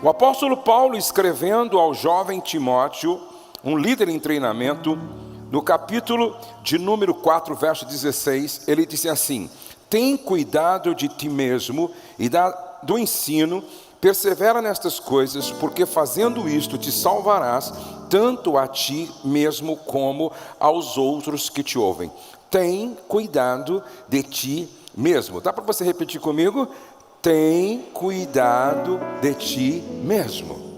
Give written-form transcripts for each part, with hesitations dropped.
O apóstolo Paulo, escrevendo ao jovem Timóteo, um líder em treinamento, no capítulo de número 4, verso 16, ele disse assim: tem cuidado de ti mesmo e do ensino, persevera nestas coisas, porque fazendo isto te salvarás, tanto a ti mesmo como aos outros que te ouvem. Tem cuidado de ti mesmo. Dá para você repetir comigo? Tem cuidado de ti mesmo.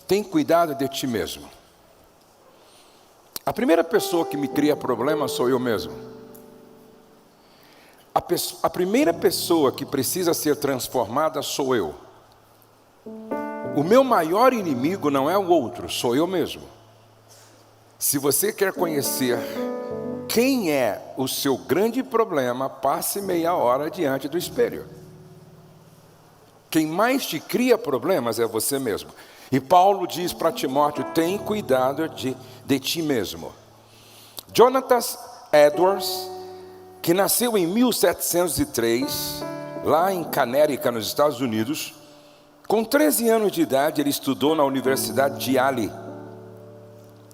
Tem cuidado de ti mesmo. A primeira pessoa que me cria problema sou eu mesmo. A primeira pessoa que precisa ser transformada sou eu. O meu maior inimigo não é o outro, sou eu mesmo. Se você quer conhecer quem é o seu grande problema, passe meia hora diante do espelho. Quem mais te cria problemas é você mesmo. E Paulo diz para Timóteo: tem cuidado de ti mesmo. Jonathan Edwards, que nasceu em 1703, lá em Connecticut, nos Estados Unidos, com 13 anos de idade, ele estudou na Universidade de Yale.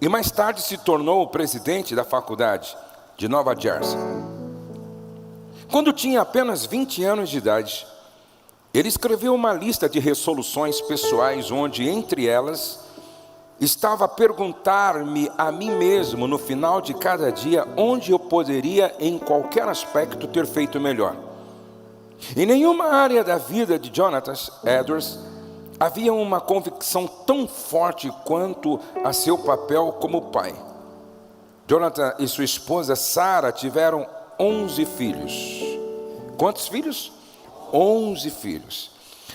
E mais tarde se tornou o presidente da faculdade de Nova Jersey. Quando tinha apenas 20 anos de idade, ele escreveu uma lista de resoluções pessoais, onde, entre elas, estava a perguntar-me a mim mesmo, no final de cada dia, onde eu poderia, em qualquer aspecto, ter feito melhor. Em nenhuma área da vida de Jonathan Edwards havia uma convicção tão forte quanto a seu papel como pai. Jonathan e sua esposa Sarah tiveram 11 filhos. Quantos filhos? 11 filhos.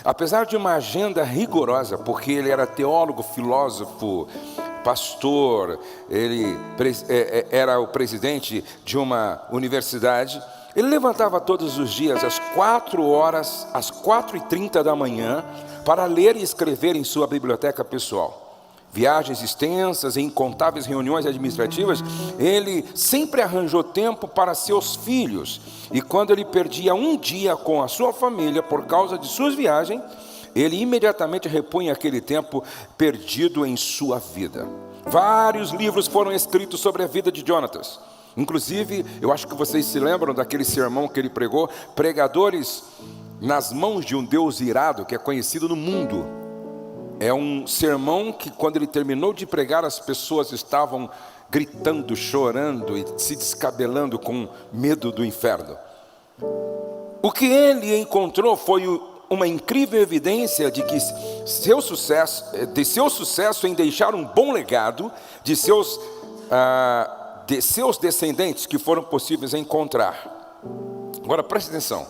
Apesar de uma agenda rigorosa, porque ele era teólogo, filósofo, pastor, ele era o presidente de uma universidade, ele levantava todos os dias às 4 horas, às 4h30 da manhã, para ler e escrever em sua biblioteca pessoal. Viagens extensas e incontáveis reuniões administrativas, ele sempre arranjou tempo para seus filhos. E quando ele perdia um dia com a sua família por causa de suas viagens, ele imediatamente repunha aquele tempo perdido em sua vida. Vários livros foram escritos sobre a vida de Jonathan. Inclusive, eu acho que vocês se lembram daquele sermão que ele pregou, Pregadores nas Mãos de um Deus Irado, que é conhecido no mundo. É um sermão que, quando ele terminou de pregar, as pessoas estavam gritando, chorando e se descabelando com medo do inferno. O que ele encontrou foi uma incrível evidência de que seu sucesso em deixar um bom legado de seus descendentes, que foram possíveis encontrar. Agora preste atenção.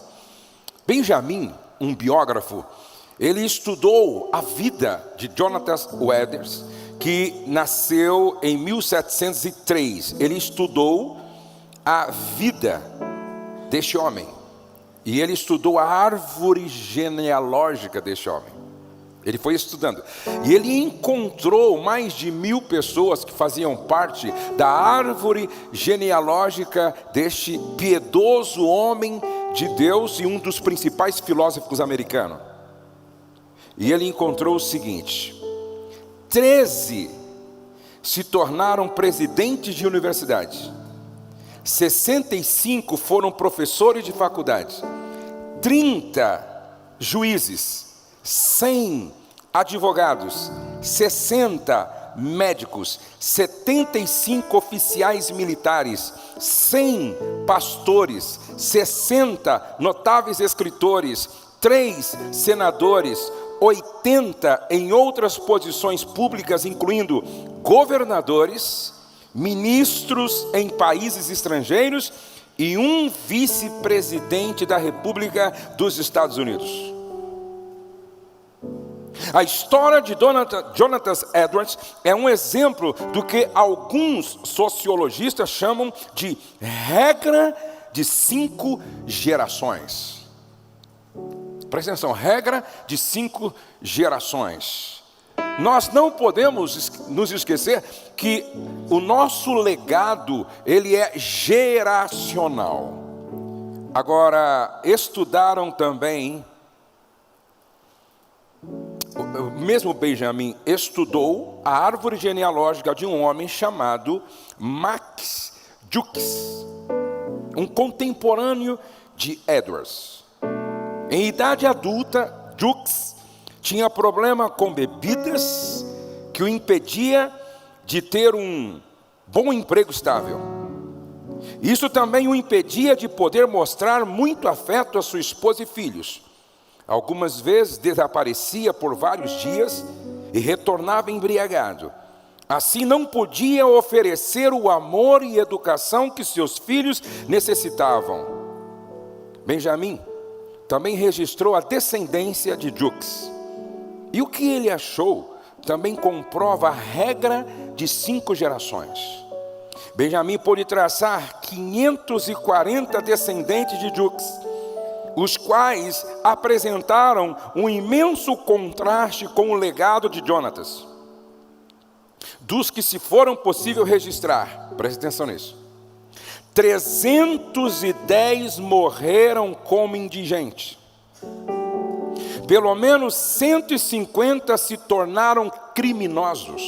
Benjamin, um biógrafo, ele estudou a vida de Jonathan Edwards, que nasceu em 1703. Ele estudou a vida deste homem. E ele estudou a árvore genealógica deste homem. Ele foi estudando. E ele encontrou mais de 1000 pessoas que faziam parte da árvore genealógica deste piedoso homem de Deus e um dos principais filósofos americanos. E ele encontrou o seguinte: 13 se tornaram presidentes de universidade, 65 foram professores de faculdade, 30 juízes, 100 advogados, 60 médicos, 75 oficiais militares, 100 pastores, 60 notáveis escritores, 3 senadores, 80 em outras posições públicas, incluindo governadores, ministros em países estrangeiros e um vice-presidente da República dos Estados Unidos. A história de Jonathan Edwards é um exemplo do que alguns sociologistas chamam de regra de 5 gerações. Presta atenção, regra de 5 gerações. Nós não podemos nos esquecer que o nosso legado, ele é geracional. Agora, estudaram também mesmo Benjamim estudou a árvore genealógica de um homem chamado Max Jukes, um contemporâneo de Edwards. Em idade adulta, Jukes tinha problema com bebidas que o impedia de ter um bom emprego estável. Isso também o impedia de poder mostrar muito afeto a sua esposa e filhos. Algumas vezes desaparecia por vários dias e retornava embriagado. Assim não podia oferecer o amor e educação que seus filhos necessitavam. Benjamim também registrou a descendência de Jukes. E o que ele achou também comprova a regra de 5 gerações. Benjamim pôde traçar 540 descendentes de Jukes, os quais apresentaram um imenso contraste com o legado de Jonatas. Dos que se foram possível registrar, preste atenção nisso, 310 morreram como indigentes. Pelo menos 150 se tornaram criminosos,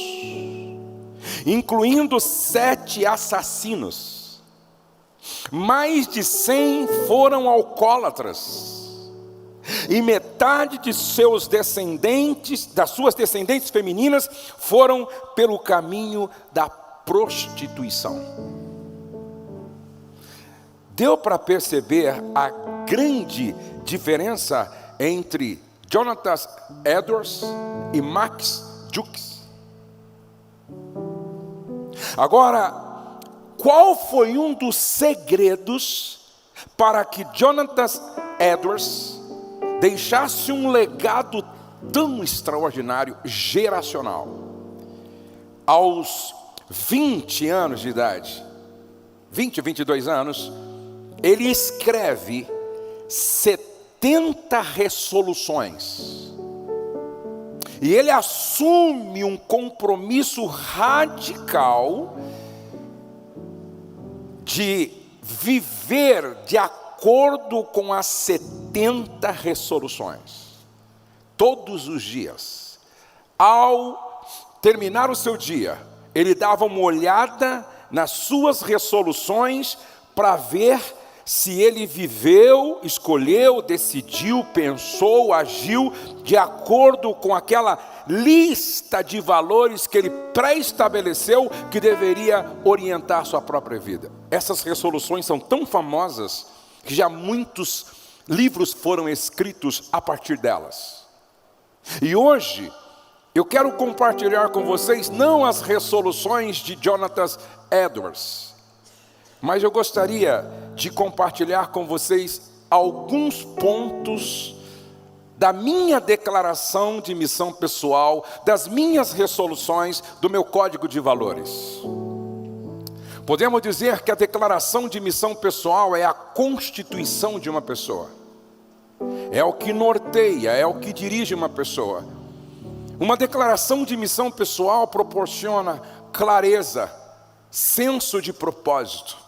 incluindo 7 assassinos. Mais de 100 foram alcoólatras, e metade de seus descendentes, das suas descendentes femininas, foram pelo caminho da prostituição. Deu para perceber a grande diferença entre Jonathan Edwards e Max Jukes? Agora, qual foi um dos segredos para que Jonathan Edwards deixasse um legado tão extraordinário, geracional? Aos 20 anos de idade, 22 anos, ele escreve 70 resoluções. E ele assume um compromisso radical de viver de acordo com as 70 resoluções. Todos os dias, ao terminar o seu dia, ele dava uma olhada nas suas resoluções para ver se ele viveu, escolheu, decidiu, pensou, agiu de acordo com aquela lista de valores que ele pré-estabeleceu que deveria orientar sua própria vida. Essas resoluções são tão famosas que já muitos livros foram escritos a partir delas. E hoje eu quero compartilhar com vocês não as resoluções de Jonathan Edwards, mas eu gostaria de compartilhar com vocês alguns pontos da minha declaração de missão pessoal, das minhas resoluções, do meu código de valores. Podemos dizer que a declaração de missão pessoal é a constituição de uma pessoa. É o que norteia, é o que dirige uma pessoa. Uma declaração de missão pessoal proporciona clareza, senso de propósito.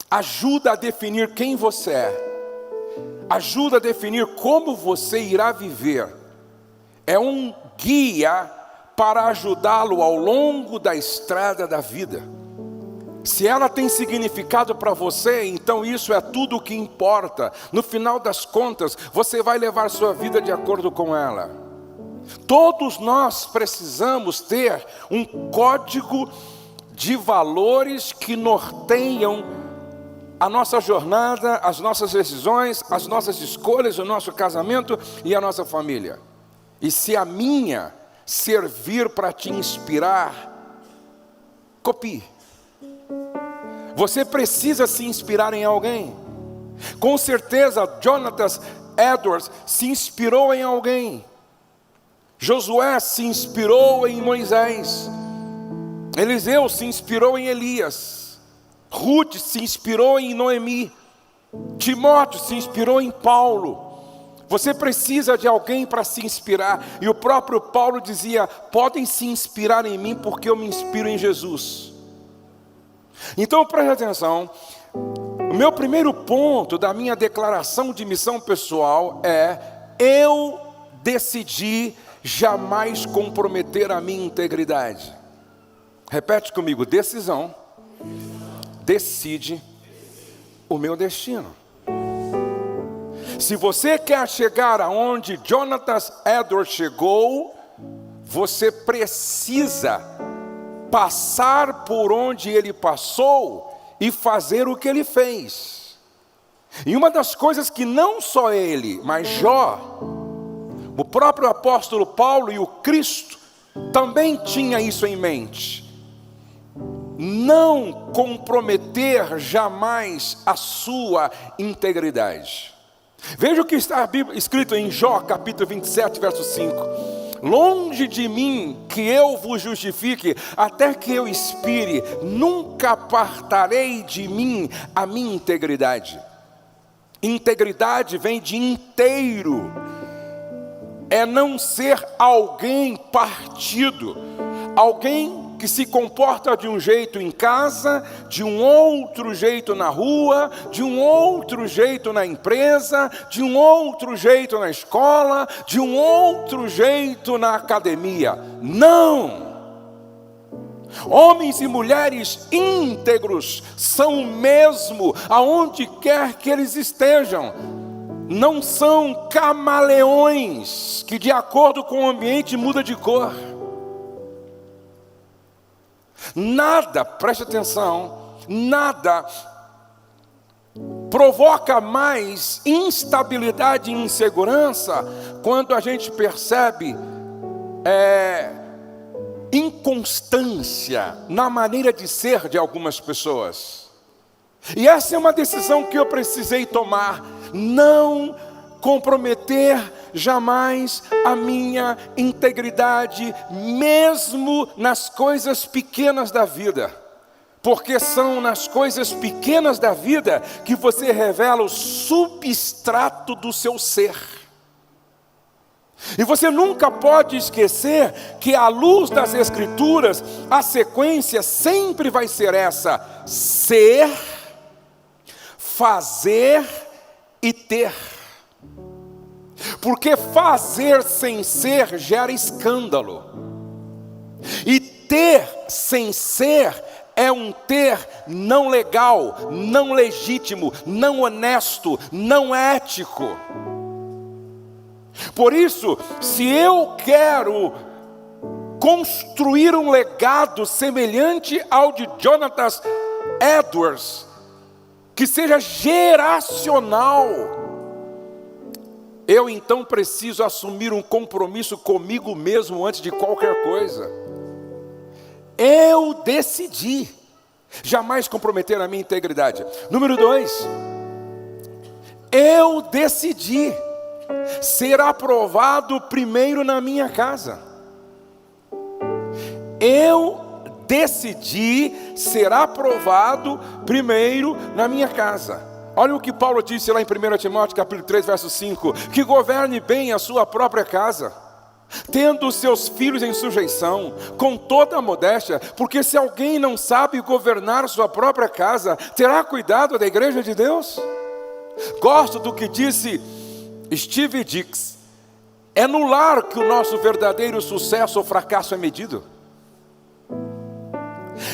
Ajuda a definir quem você é. Ajuda a definir como você irá viver. É um guia para ajudá-lo ao longo da estrada da vida. Se ela tem significado para você, então isso é tudo o que importa. No final das contas, você vai levar sua vida de acordo com ela. Todos nós precisamos ter um código de valores que norteiam a nossa jornada, as nossas decisões, as nossas escolhas, o nosso casamento e a nossa família. E se a minha servir para te inspirar, copie. Você precisa se inspirar em alguém. Com certeza, Jonathan Edwards se inspirou em alguém. Josué se inspirou em Moisés. Eliseu se inspirou em Elias. Ruth se inspirou em Noemi. Timóteo se inspirou em Paulo. Você precisa de alguém para se inspirar. E o próprio Paulo dizia: podem se inspirar em mim porque eu me inspiro em Jesus. Então preste atenção. O meu primeiro ponto da minha declaração de missão pessoal é: eu decidi jamais comprometer a minha integridade. Repete comigo: decisão decide o meu destino. Se você quer chegar aonde Jonathan Edwards chegou, você precisa passar por onde ele passou e fazer o que ele fez. E uma das coisas que não só ele, mas Jó, o próprio apóstolo Paulo e o Cristo também tinha isso em mente: não comprometer jamais a sua integridade. Veja o que está escrito em Jó capítulo 27, verso 5: longe de mim que eu vos justifique, até que eu expire, nunca apartarei de mim a minha integridade. Integridade vem de inteiro, é não ser alguém partido, alguém que se comporta de um jeito em casa, de um outro jeito na rua, de um outro jeito na empresa, de um outro jeito na escola, de um outro jeito na academia. Não! Homens e mulheres íntegros são o mesmo aonde quer que eles estejam. Não são camaleões que de acordo com o ambiente muda de cor. Nada, preste atenção, nada provoca mais instabilidade e insegurança quando a gente percebe inconstância na maneira de ser de algumas pessoas. E essa é uma decisão que eu precisei tomar: não comprometer jamais a minha integridade, mesmo nas coisas pequenas da vida, porque são nas coisas pequenas da vida que você revela o substrato do seu ser. E você nunca pode esquecer que, à luz das Escrituras, a sequência sempre vai ser essa: ser, fazer e ter. Porque fazer sem ser gera escândalo, e ter sem ser é um ter não legal, não legítimo, não honesto, não ético. Por isso, se eu quero construir um legado semelhante ao de Jonathan Edwards, que seja geracional, eu então preciso assumir um compromisso comigo mesmo antes de qualquer coisa. Eu decidi jamais comprometer a minha integridade. Número 2, eu decidi ser aprovado primeiro na minha casa. Eu decidi ser aprovado primeiro na minha casa. Olha o que Paulo disse lá em 1 Timóteo capítulo 3, verso 5: que governe bem a sua própria casa, tendo os seus filhos em sujeição, com toda a modéstia, porque se alguém não sabe governar sua própria casa, terá cuidado da igreja de Deus? Gosto do que disse Steve Dix: é no lar que o nosso verdadeiro sucesso ou fracasso é medido.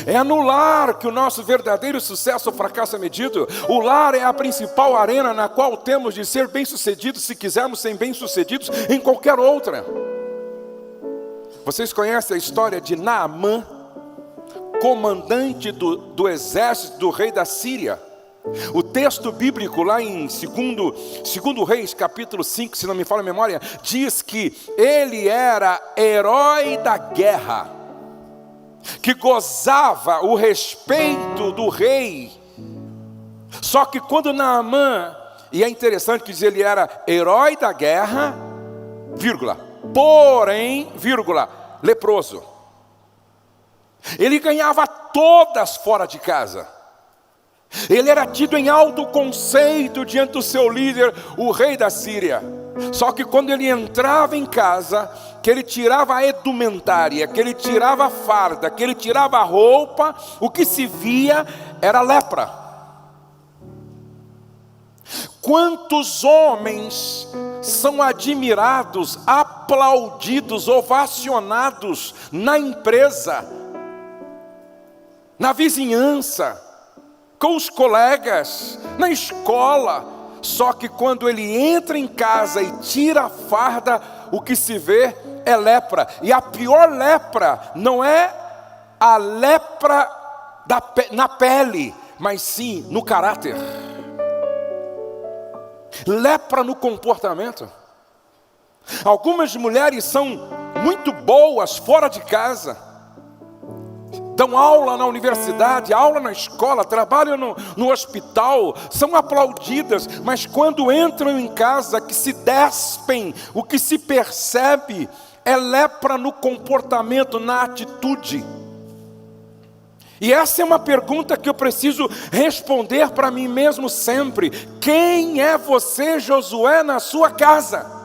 É no lar que o nosso verdadeiro sucesso ou fracasso é medido. O lar é a principal arena na qual temos de ser bem-sucedidos, se quisermos ser bem-sucedidos em qualquer outra. Vocês conhecem a história de Naamã, comandante do exército do rei da Síria? O texto bíblico lá em 2 Reis, capítulo 5, se não me falha a memória, diz que ele era herói da guerra, que gozava o respeito do rei. Só que quando Naamã, e é interessante que diz, ele era herói da guerra, vírgula, porém, vírgula, leproso. Ele ganhava todas fora de casa. Ele era tido em alto conceito diante do seu líder, o rei da Síria. Só que quando ele entrava em casa, que ele tirava a edumentária, que ele tirava a farda, que ele tirava a roupa, o que se via era lepra. Quantos homens são admirados, aplaudidos, ovacionados na empresa, na vizinhança, com os colegas, na escola. Só que quando ele entra em casa e tira a farda, o que se vê é lepra. E a pior lepra não é a lepra na pele, mas sim no caráter. Lepra no comportamento. Algumas mulheres são muito boas fora de casa, dão aula na universidade, aula na escola, trabalham no hospital, são aplaudidas, mas quando entram em casa, que se despem, o que se percebe é lepra no comportamento, na atitude. E essa é uma pergunta que eu preciso responder para mim mesmo sempre: quem é você, Josué, na sua casa?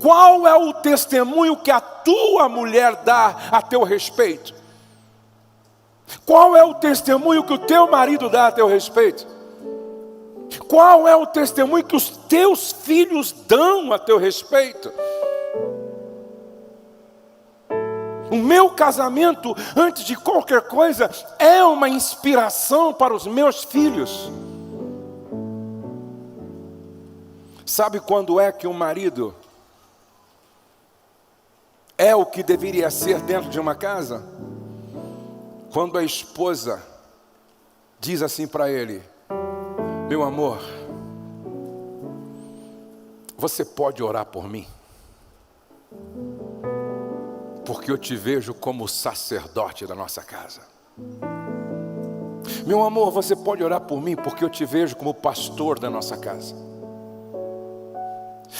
Qual é o testemunho que a tua mulher dá a teu respeito? Qual é o testemunho que o teu marido dá a teu respeito? Qual é o testemunho que os teus filhos dão a teu respeito? O meu casamento, antes de qualquer coisa, é uma inspiração para os meus filhos. Sabe quando é que um marido é o que deveria ser dentro de uma casa? Quando a esposa diz assim para ele: meu amor, você pode orar por mim? Porque eu te vejo como sacerdote da nossa casa. Meu amor, você pode orar por mim? Porque eu te vejo como pastor da nossa casa.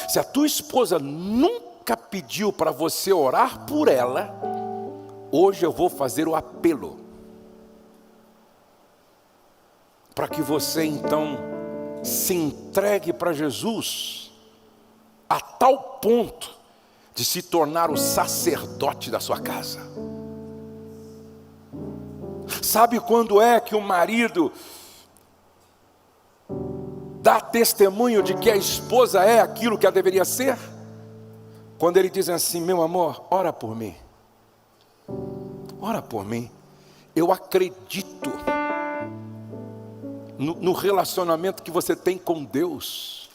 Se a tua esposa nunca pediu para você orar por ela, hoje eu vou fazer o apelo, para que você então se entregue para Jesus, a tal ponto de se tornar o sacerdote da sua casa. Sabe quando é que o marido dá testemunho de que a esposa é aquilo que ela deveria ser? Quando ele diz assim: meu amor, ora por mim. Ora por mim. Eu acredito no relacionamento que você tem com Deus.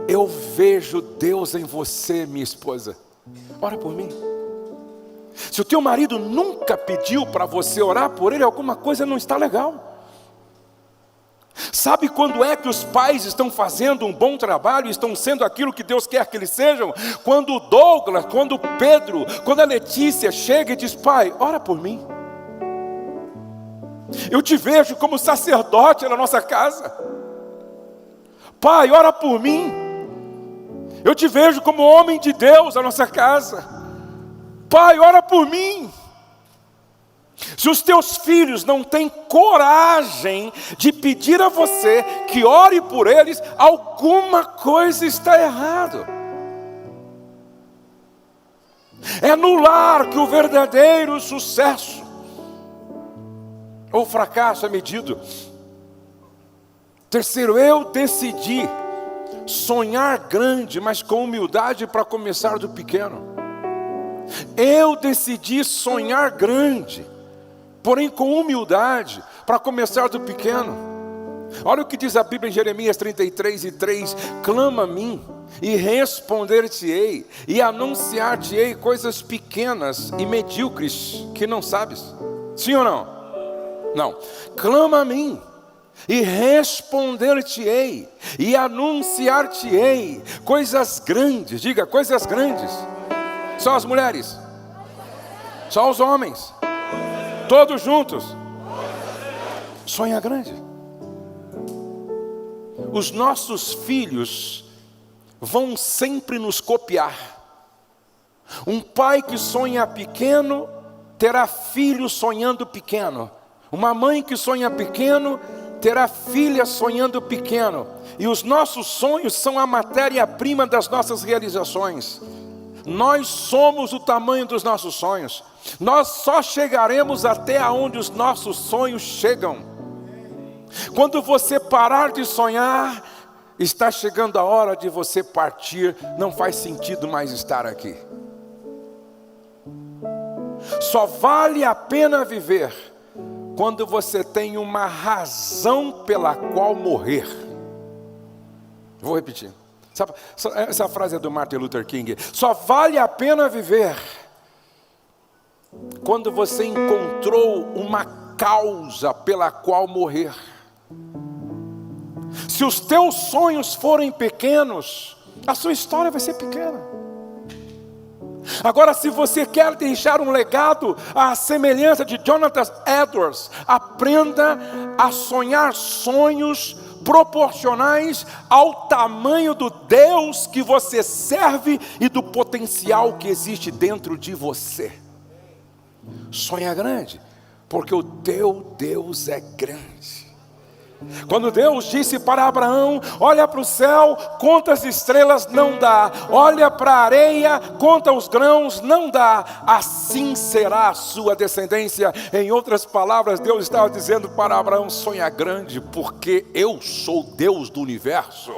Eu vejo Deus em você, minha esposa. Ora por mim. Se o teu marido nunca pediu para você orar por ele, alguma coisa não está legal. Sabe quando é que os pais estão fazendo um bom trabalho, estão sendo aquilo que Deus quer que eles sejam? Quando o Douglas, quando o Pedro, quando a Letícia chega e diz: pai, ora por mim. Eu te vejo como sacerdote na nossa casa. Pai, ora por mim. Eu te vejo como homem de Deus na nossa casa. Pai, ora por mim. Se os teus filhos não têm coragem de pedir a você que ore por eles, alguma coisa está errado. É no lar que o verdadeiro sucesso ou fracasso é medido. Terceiro, eu decidi sonhar grande, mas com humildade para começar do pequeno. Eu decidi sonhar grande, porém com humildade para começar do pequeno. Olha o que diz a Bíblia em Jeremias 33:3: clama a mim e responder-te-ei, e anunciar-te-ei coisas pequenas e medíocres que não sabes. Sim ou não? Não. Clama a mim e responder-te-ei, e anunciar-te-ei coisas grandes. Diga, coisas grandes. Só as mulheres? Só os homens? Todos juntos? Sonha grande. Os nossos filhos vão sempre nos copiar. Um pai que sonha pequeno terá filho sonhando pequeno. Uma mãe que sonha pequeno terá filha sonhando pequeno. E os nossos sonhos são a matéria-prima das nossas realizações. Nós somos o tamanho dos nossos sonhos. Nós só chegaremos até onde os nossos sonhos chegam. Quando você parar de sonhar, está chegando a hora de você partir. Não faz sentido mais estar aqui. Só vale a pena viver quando você tem uma razão pela qual morrer. Vou repetir. Essa frase é do Martin Luther King. Só vale a pena viver quando você encontrou uma causa pela qual morrer. Se os teus sonhos forem pequenos, a sua história vai ser pequena. Agora, se você quer deixar um legado à semelhança de Jonathan Edwards, aprenda a sonhar sonhos proporcionais ao tamanho do Deus que você serve e do potencial que existe dentro de você. Sonha grande, porque o teu Deus é grande. Quando Deus disse para Abraão: olha para o céu, conta as estrelas, não dá. Olha para a areia, conta os grãos, não dá. Assim será a sua descendência. Em outras palavras, Deus estava dizendo para Abraão: sonha grande, porque eu sou Deus do universo.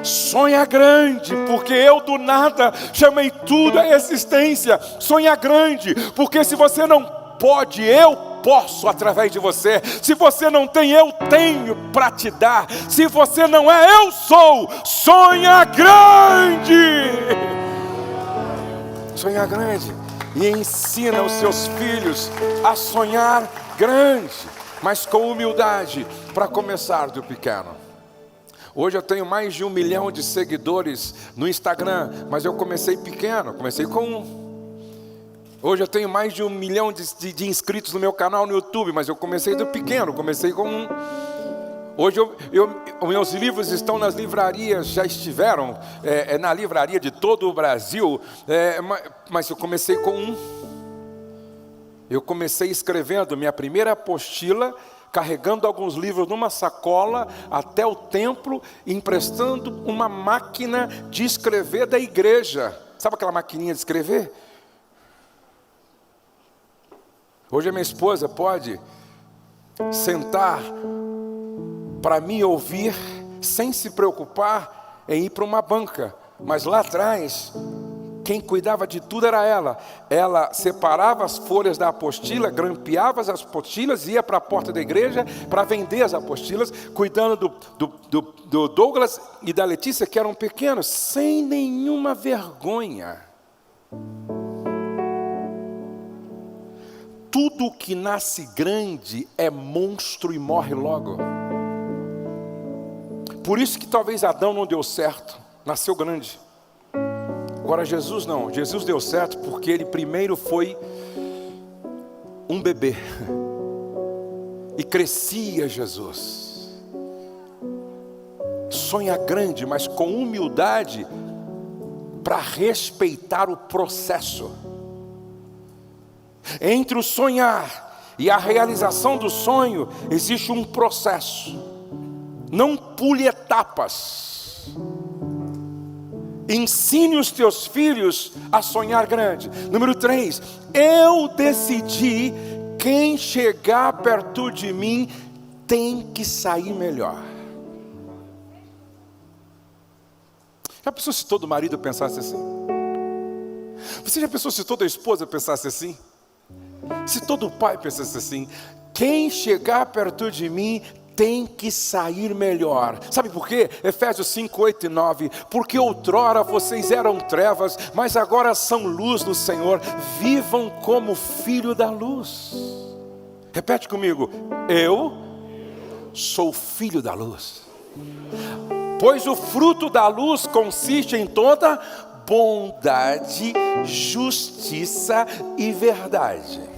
Sonha grande, porque eu do nada chamei tudo à existência. Sonha grande, porque se você não pode, eu posso através de você. Se você não tem, eu tenho para te dar. Se você não é, eu sou. Sonha grande. Sonha grande. E ensina os seus filhos a sonhar grande, mas com humildade, para começar do pequeno. Hoje eu tenho mais de 1 milhão de seguidores no Instagram, mas eu comecei pequeno, comecei com 1. Hoje eu tenho mais de 1 milhão de inscritos no meu canal no YouTube, mas eu comecei do pequeno, comecei com 1. Hoje meus livros estão nas livrarias, já estiveram na livraria de todo o Brasil, mas eu comecei com 1. Eu comecei escrevendo minha primeira apostila, carregando alguns livros numa sacola até o templo, emprestando uma máquina de escrever da igreja. Sabe aquela maquininha de escrever? Hoje a minha esposa pode sentar para me ouvir sem se preocupar em ir para uma banca. Mas lá atrás, quem cuidava de tudo era ela. Ela separava as folhas da apostila, grampeava as apostilas, ia para a porta da igreja para vender as apostilas, cuidando do Douglas e da Letícia, que eram pequenos, sem nenhuma vergonha. Tudo que nasce grande é monstro e morre logo. Por isso que talvez Adão não deu certo, nasceu grande. Agora Jesus não, Jesus deu certo porque ele primeiro foi um bebê. E crescia Jesus. Sonha grande, mas com humildade, para respeitar o processo. Entre o sonhar e a realização do sonho existe um processo. Não pule etapas. Ensine os teus filhos a sonhar grande. Número 3, eu decidi: quem chegar perto de mim tem que sair melhor. Já pensou se todo marido pensasse assim? Você já pensou se toda esposa pensasse assim? Se todo pai pensasse assim: quem chegar perto de mim tem que sair melhor. Sabe por quê? Efésios 5, 8 e 9. Porque outrora vocês eram trevas, mas agora são luz no Senhor. Vivam como filho da luz. Repete comigo: eu sou filho da luz. Pois o fruto da luz consiste em toda bondade, justiça e verdade.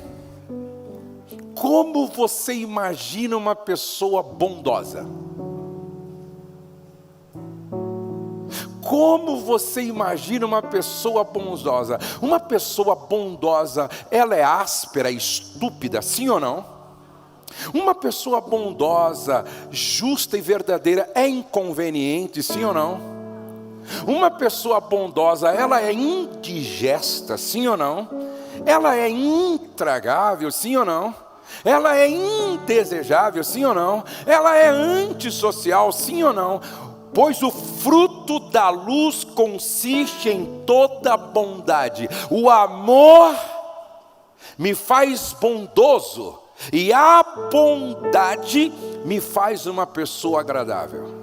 Como você imagina uma pessoa bondosa? Como você imagina uma pessoa bondosa? Uma pessoa bondosa, ela é áspera e estúpida, sim ou não? Uma pessoa bondosa, justa e verdadeira é inconveniente, sim ou não? Uma pessoa bondosa, ela é indigesta, sim ou não? Ela é intragável, sim ou não? Ela é indesejável, sim ou não? Ela é antissocial, sim ou não? Pois o fruto da luz consiste em toda bondade. O amor me faz bondoso, e a bondade me faz uma pessoa agradável.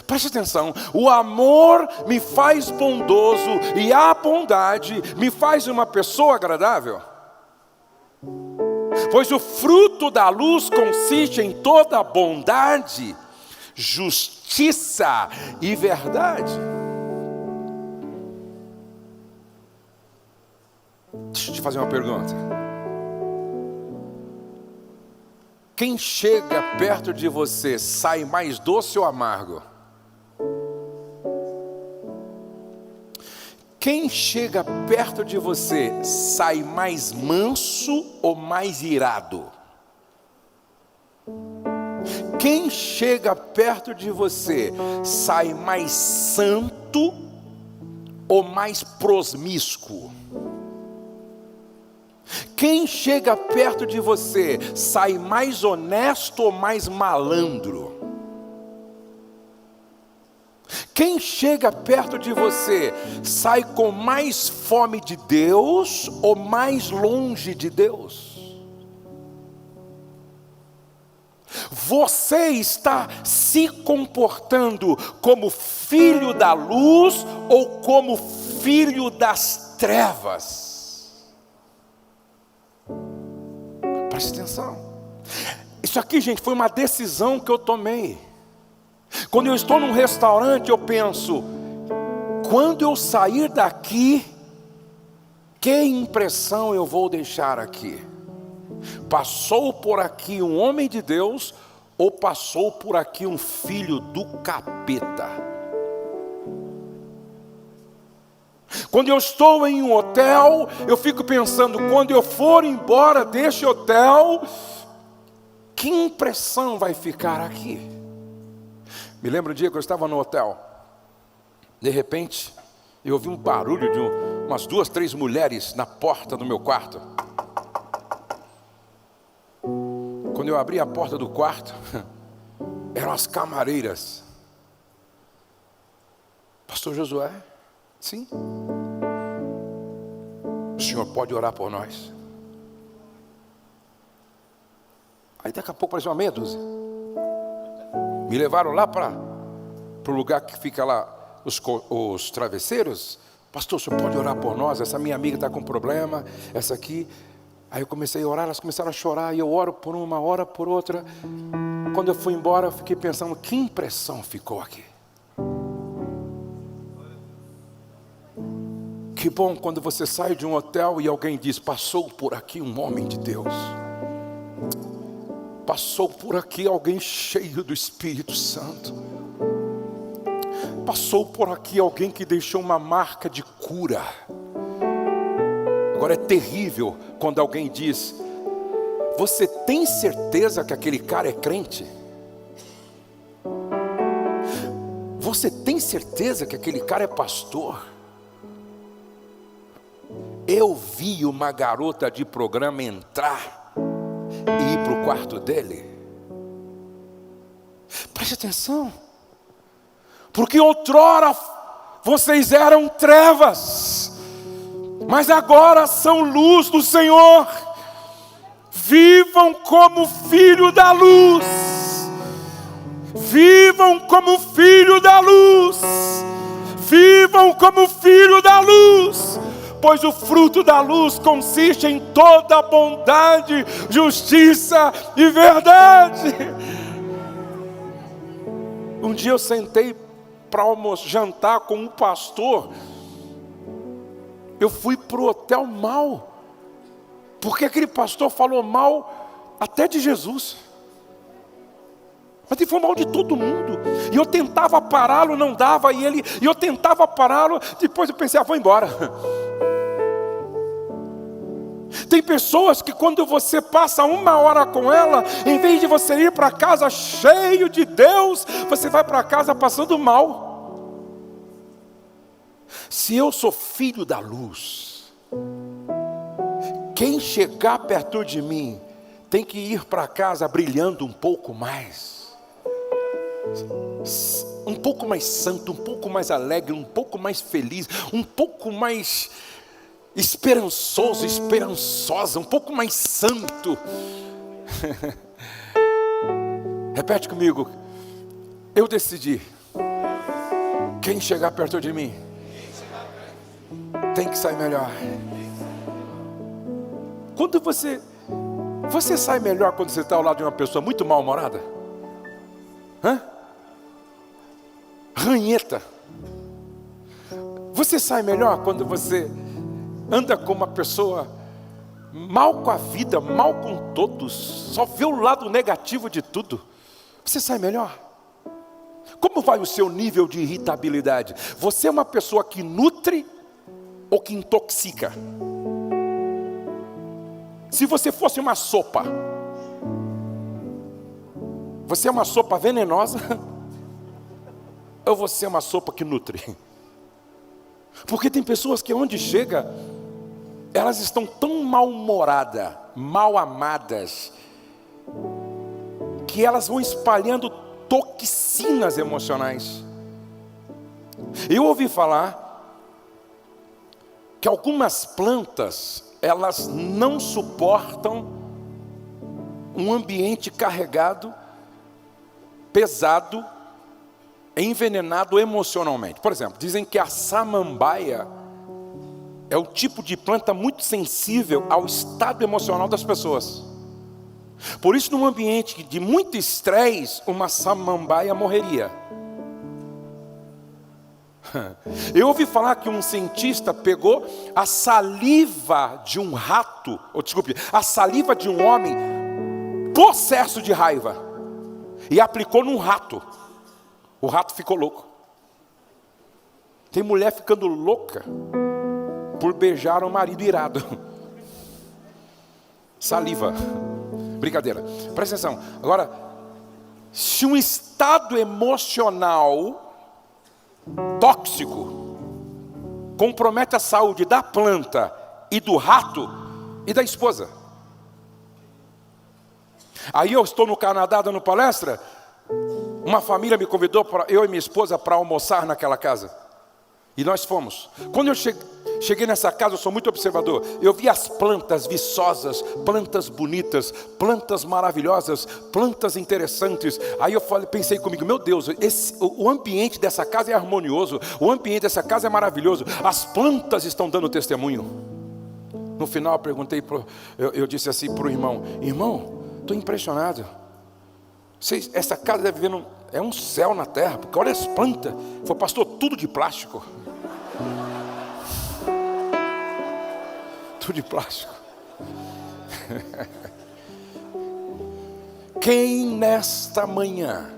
Preste atenção, o amor me faz bondoso, e a bondade me faz uma pessoa agradável. Pois o fruto da luz consiste em toda bondade, justiça e verdade. Deixa eu te fazer uma pergunta. Quem chega perto de você sai mais doce ou amargo? Quem chega perto de você sai mais manso ou mais irado? Quem chega perto de você sai mais santo ou mais prosmíscuo? Quem chega perto de você sai mais honesto ou mais malandro? Quem chega perto de você sai com mais fome de Deus ou mais longe de Deus? Você está se comportando como filho da luz ou como filho das trevas? Preste atenção. Isso aqui, gente, foi uma decisão que eu tomei. Quando eu estou num restaurante, eu penso: quando eu sair daqui, que impressão eu vou deixar aqui? Passou por aqui um homem de Deus ou passou por aqui um filho do capeta? Quando eu estou em um hotel, eu fico pensando: quando eu for embora deste hotel, que impressão vai ficar aqui? Me lembro um dia que eu estava no hotel. De repente, eu ouvi um barulho de umas 2, 3 mulheres na porta do meu quarto. Quando eu abri a porta do quarto, eram as camareiras. Pastor Josué? Sim. O senhor pode orar por nós? Aí daqui a pouco parecia uma meia dúzia. Me levaram lá para o lugar que fica lá os travesseiros. Pastor, o senhor pode orar por nós? Essa minha amiga está com problema, essa aqui. Aí eu comecei a orar, elas começaram a chorar, e eu oro por uma, oro por outra. Quando eu fui embora, eu fiquei pensando: que impressão ficou aqui? Que bom quando você sai de um hotel e alguém diz: passou por aqui um homem de Deus. Passou por aqui alguém cheio do Espírito Santo. Passou por aqui alguém que deixou uma marca de cura. Agora é terrível quando alguém diz: você tem certeza que aquele cara é crente? Você tem certeza que aquele cara é pastor? Eu vi uma garota de programa entrar e ir para o quarto dele. Preste atenção. Porque outrora vocês eram trevas, mas agora são luz do Senhor. Vivam como filho da luz. Vivam como filho da luz. Vivam como filho da luz. Pois o fruto da luz consiste em toda bondade, justiça e verdade. Um dia eu sentei para jantar com um pastor. Eu fui para o hotel mal, porque aquele pastor falou mal até de Jesus. Mas ele falou mal de todo mundo. E eu tentava pará-lo, não dava. E eu tentava pará-lo. Depois eu pensei: vou embora. Tem pessoas que quando você passa 1 hora com ela, em vez de você ir para casa cheio de Deus, você vai para casa passando mal. Se eu sou filho da luz, Quem chegar perto de mim tem que ir para casa brilhando um pouco mais. Um pouco mais santo, um pouco mais alegre, um pouco mais feliz, um pouco mais esperançoso, esperançosa, um pouco mais santo. Repete comigo. Eu decidi. Quem chegar perto de mim tem que sair melhor. Quando você sai melhor quando você está ao lado de uma pessoa muito mal-humorada? Ranheta. Você sai melhor quando você anda com uma pessoa mal com a vida, mal com todos, só vê o lado negativo de tudo. Você sai melhor. Como vai o seu nível de irritabilidade? Você é uma pessoa que nutre ou que intoxica? Se você fosse uma sopa, você é uma sopa venenosa ou você é uma sopa que nutre? Porque tem pessoas que onde chega, elas estão tão mal-humoradas, mal amadas, que elas vão espalhando toxinas emocionais. Eu ouvi falar que algumas plantas, elas não suportam um ambiente carregado, pesado, envenenado emocionalmente. Por exemplo, dizem que a samambaia é o tipo de planta muito sensível ao estado emocional das pessoas. Por isso, num ambiente de muito estresse, uma samambaia morreria. Eu ouvi falar que um cientista pegou a saliva de um rato, a saliva de um homem possesso de raiva e aplicou num rato. O rato ficou louco. Tem mulher ficando louca por beijar um marido irado. Saliva. Brincadeira. Presta atenção. Agora, se um estado emocional tóxico compromete a saúde da planta e do rato e da esposa. Aí eu estou no Canadá dando palestra. Uma família me convidou para eu e minha esposa para almoçar naquela casa. E nós fomos. Quando eu cheguei nessa casa, eu sou muito observador. Eu vi as plantas viçosas, plantas bonitas, plantas maravilhosas, plantas interessantes. Aí eu pensei comigo, meu Deus, o ambiente dessa casa é harmonioso, o ambiente dessa casa é maravilhoso. As plantas estão dando testemunho. No final eu perguntei, eu disse assim para o irmão, estou impressionado. Essa casa deve ver, é um céu na terra, porque olha as plantas. Ele falou, pastor, tudo de plástico. Tudo de plástico. Quem nesta manhã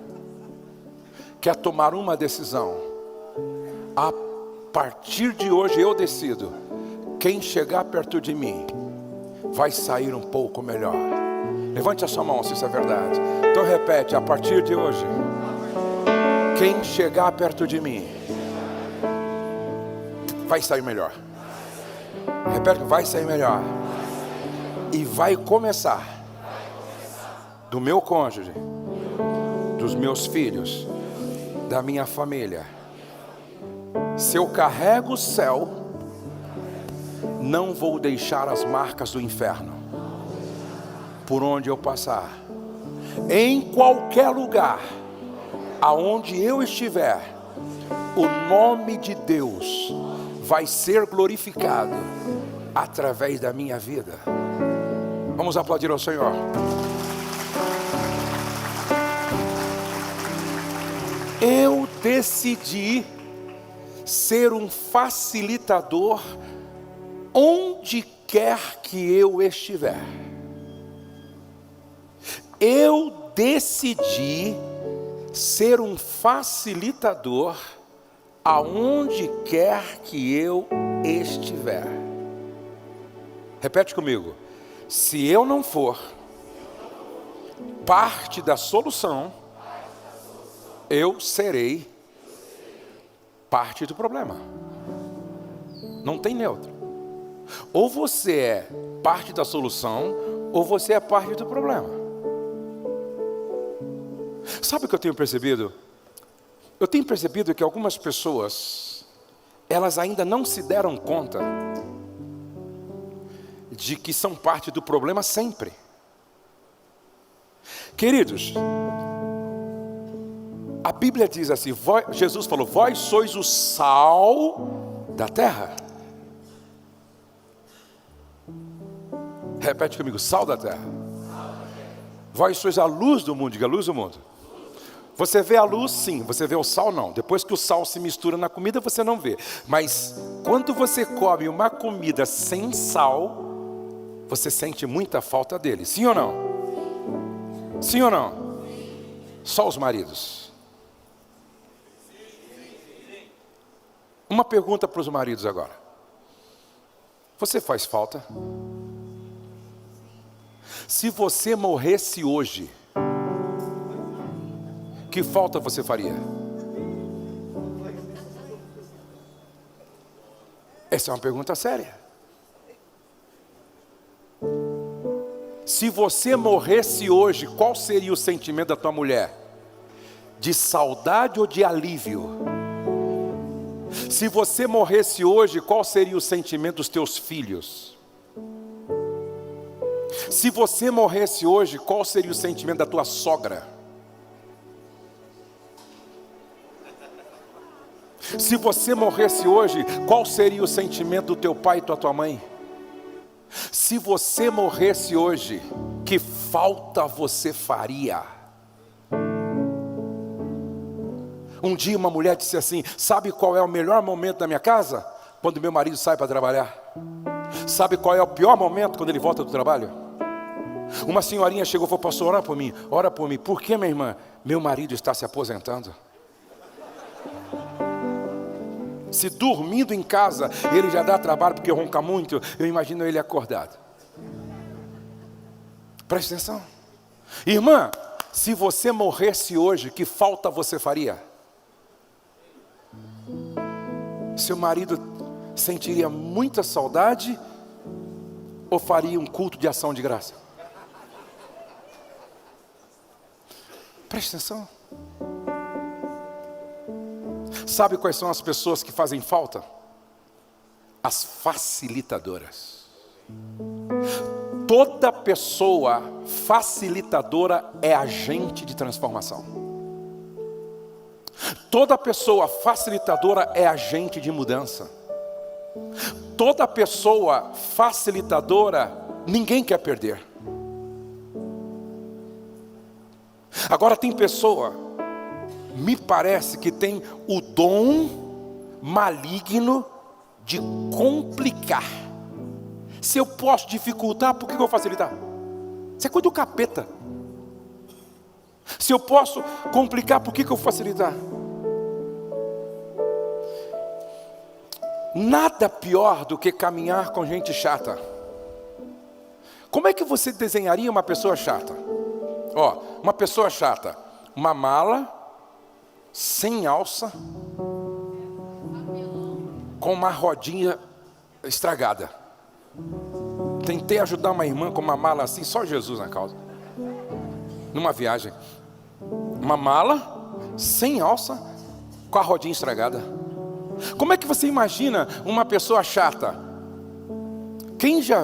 quer tomar uma decisão? A partir de hoje eu decido. Quem chegar perto de mim vai sair um pouco melhor. Levante a sua mão se isso é verdade. Então repete, a partir de hoje, quem chegar perto de mim vai sair melhor. Repete, vai sair melhor. E vai começar do meu cônjuge, dos meus filhos, da minha família. Se eu carrego o céu, não vou deixar as marcas do inferno por onde eu passar. Em qualquer lugar aonde eu estiver, o nome de Deus vai ser glorificado através da minha vida. Vamos aplaudir ao Senhor. Eu decidi ser um facilitador onde quer que eu estiver. Eu decidi ser um facilitador aonde quer que eu estiver. Repete comigo. Se eu não for parte da solução, eu serei parte do problema. Não tem neutro. Ou você é parte da solução, ou você é parte do problema. Sabe o que eu tenho percebido? Eu tenho percebido que algumas pessoas, elas ainda não se deram conta de que são parte do problema sempre. Queridos, a Bíblia diz assim, Jesus falou, vós sois o sal da terra. Repete comigo, sal da terra. Vós sois a luz do mundo, diga luz do mundo. Você vê a luz, sim, você vê o sal, não. Depois que o sal se mistura na comida, você não vê. Mas quando você come uma comida sem sal, você sente muita falta dele, sim ou não? Sim ou não? Só os maridos. Uma pergunta para os maridos agora. Você faz falta? Se você morresse hoje, que falta você faria? Essa é uma pergunta séria. Se você morresse hoje, qual seria o sentimento da tua mulher? De saudade ou de alívio? Se você morresse hoje, qual seria o sentimento dos teus filhos? Se você morresse hoje, qual seria o sentimento da tua sogra? Se você morresse hoje, qual seria o sentimento do teu pai e da tua mãe? Se você morresse hoje, que falta você faria? Um dia uma mulher disse assim, sabe qual é o melhor momento da minha casa? Quando meu marido sai para trabalhar. Sabe qual é o pior momento? Quando ele volta do trabalho. Uma senhorinha chegou e falou, pastor, ora por mim. Ora por mim. Por que, minha irmã? Meu marido está se aposentando. Se dormindo em casa, ele já dá trabalho porque ronca muito, eu imagino ele acordado. Preste atenção. Irmã, se você morresse hoje, que falta você faria? Seu marido sentiria muita saudade ou faria um culto de ação de graça? Preste atenção. Sabe quais são as pessoas que fazem falta? As facilitadoras. Toda pessoa facilitadora é agente de transformação. Toda pessoa facilitadora é agente de mudança. Toda pessoa facilitadora, ninguém quer perder. Agora tem pessoa, me parece que tem o dom maligno de complicar. Se eu posso dificultar, por que eu vou facilitar? Isso é coisa do capeta. Se eu posso complicar, por que eu vou facilitar? Nada pior do que caminhar com gente chata. Como é que você desenharia uma pessoa chata? Ó, uma pessoa chata, uma mala sem alça, com uma rodinha estragada. Tentei ajudar uma irmã com uma mala assim, só Jesus na causa. Numa viagem, uma mala sem alça, com a rodinha estragada. Como é que você imagina uma pessoa chata? Quem já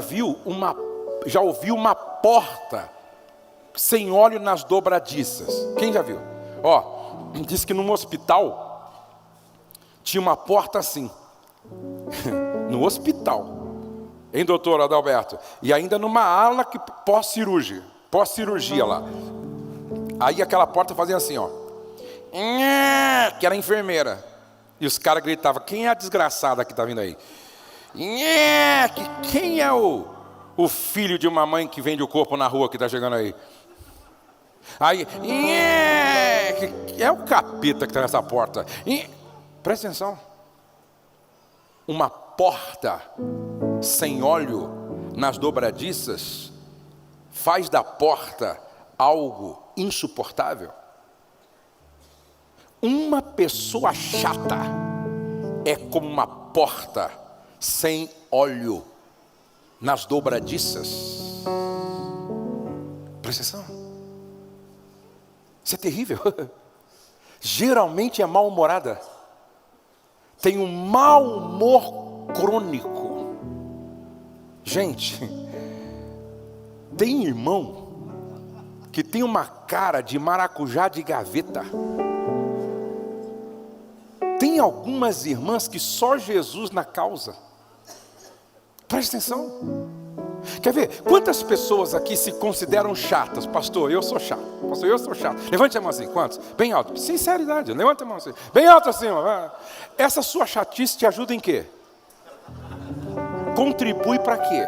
ouviu uma porta sem óleo nas dobradiças? Quem já viu? Ó, diz que num hospital tinha uma porta assim. No hospital, hein, doutor Adalberto? E ainda numa ala que pós-cirurgia lá. Aí aquela porta fazia assim, ó, que era enfermeira. E os caras gritavam, quem é a desgraçada que está vindo aí? Quem é o filho de uma mãe que vende o corpo na rua que está chegando aí? Aí, é o capeta que está nessa porta. Presta atenção. Uma porta sem óleo nas dobradiças faz da porta algo insuportável. Uma pessoa chata é como uma porta sem óleo nas dobradiças. Presta atenção. Isso é terrível. Geralmente é mal-humorada. Tem um mau humor crônico. Gente, tem irmão que tem uma cara de maracujá de gaveta. Tem algumas irmãs que só Jesus na causa. Presta atenção. Quer ver? Quantas pessoas aqui se consideram chatas? Pastor, eu sou chato. Pastor, eu sou chato. Levante a mão assim. Quantos? Bem alto. Sinceridade. Levante a mão assim. Bem alto assim. Essa sua chatice te ajuda em quê? Contribui para quê?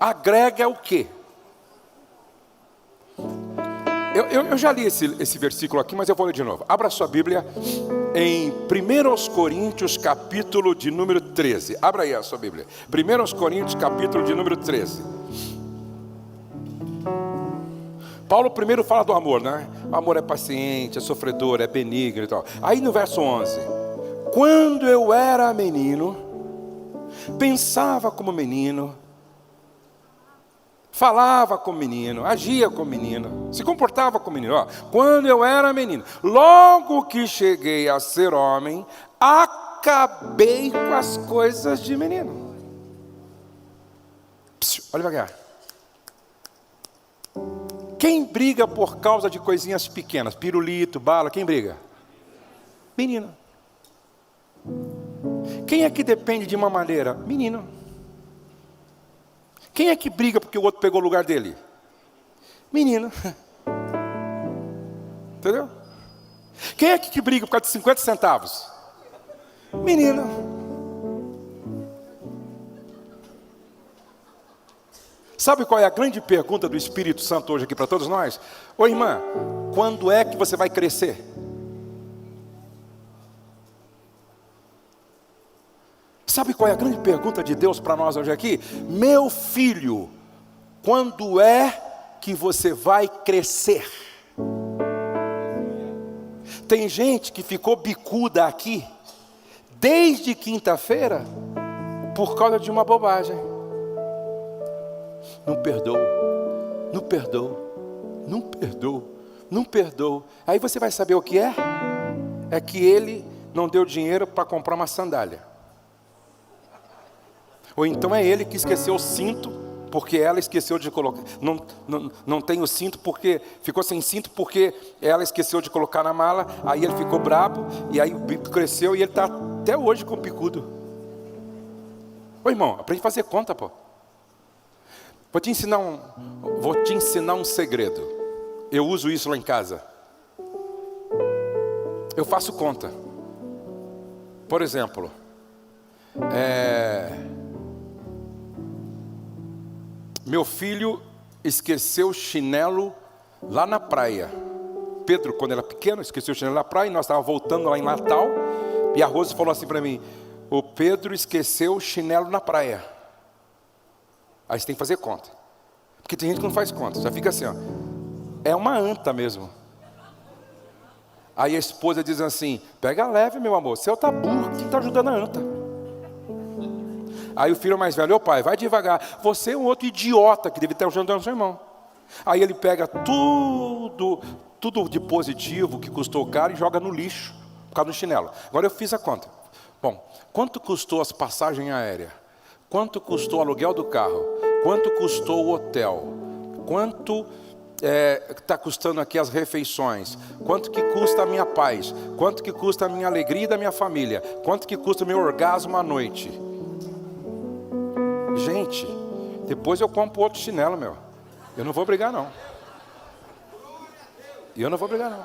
Agrega o quê? Eu já li esse versículo aqui, mas eu vou ler de novo. Abra sua Bíblia em 1 Coríntios, capítulo de número 13. Abra aí a sua Bíblia. 1 Coríntios, capítulo de número 13. Paulo primeiro fala do amor, né? O amor é paciente, é sofredor, é benigno e tal. Aí no verso 11. Quando eu era menino, pensava como menino, falava como menino, agia como menino, se comportava como menino. Ó, quando eu era menino, logo que cheguei a ser homem, acabei com as coisas de menino. Olha devagar. Quem briga por causa de coisinhas pequenas? Pirulito, bala, quem briga? Menino. Quem é que depende de uma maneira? Menino. Quem é que briga porque o outro pegou o lugar dele? Menino. Entendeu? Quem é que briga por causa de 50 centavos? Menino. Sabe qual é a grande pergunta do Espírito Santo hoje aqui para todos nós? Ô irmã, quando é que você vai crescer? Sabe qual é a grande pergunta de Deus para nós hoje aqui? Meu filho, quando é que você vai crescer? Tem gente que ficou bicuda aqui desde quinta-feira por causa de uma bobagem. Não perdoa, não perdoa, não perdoa, não perdoa. Aí você vai saber o que é? É que ele não deu dinheiro para comprar uma sandália. Ou então é ele que esqueceu o cinto, porque ela esqueceu de colocar. Não tem o cinto porque ficou sem cinto porque ela esqueceu de colocar na mala. Aí ele ficou brabo e aí o bico cresceu e ele está até hoje com picudo. Ô irmão, aprende a fazer conta, pô. Vou te ensinar um segredo. Eu uso isso lá em casa. Eu faço conta. Por exemplo, meu filho esqueceu o chinelo lá na praia. Pedro, quando era pequeno, esqueceu o chinelo na praia. E nós estávamos voltando lá em Natal. E a Rose falou assim para mim: o Pedro esqueceu o chinelo na praia. Aí você tem que fazer conta. Porque tem gente que não faz conta. Já fica assim, ó. É uma anta mesmo. Aí a esposa diz assim: pega leve, meu amor. Você tá burro, quem está ajudando a anta? Aí o filho mais velho: ô pai, vai devagar. Você é um outro idiota que deve estar ajudando o seu irmão. Aí ele pega tudo de positivo que custou caro e joga no lixo, por causa do chinelo. Agora eu fiz a conta. Bom, quanto custou as passagens aéreas? Quanto custou o aluguel do carro? Quanto custou o hotel? Quanto está custando aqui as refeições? Quanto que custa a minha paz? Quanto que custa a minha alegria da minha família? Quanto que custa o meu orgasmo à noite? Gente, depois eu compro outro chinelo, meu. Eu não vou brigar, não. Eu não vou brigar, não.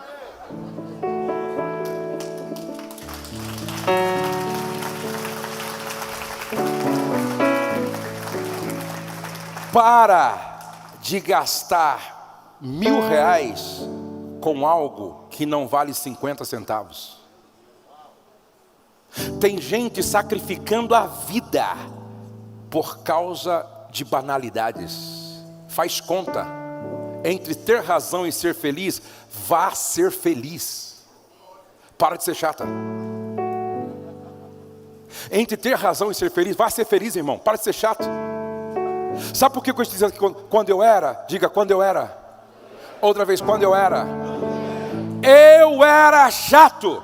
Para de gastar R$1.000 com algo que não vale 50 centavos. Tem gente sacrificando a vida por causa de banalidades. Faz conta. Entre ter razão e ser feliz, vá ser feliz. Para de ser chata. Entre ter razão e ser feliz, vá ser feliz, irmão. Para de ser chato. Sabe por que eu estou dizendo que quando eu era? Diga, quando eu era. Outra vez, quando eu era. Eu era chato.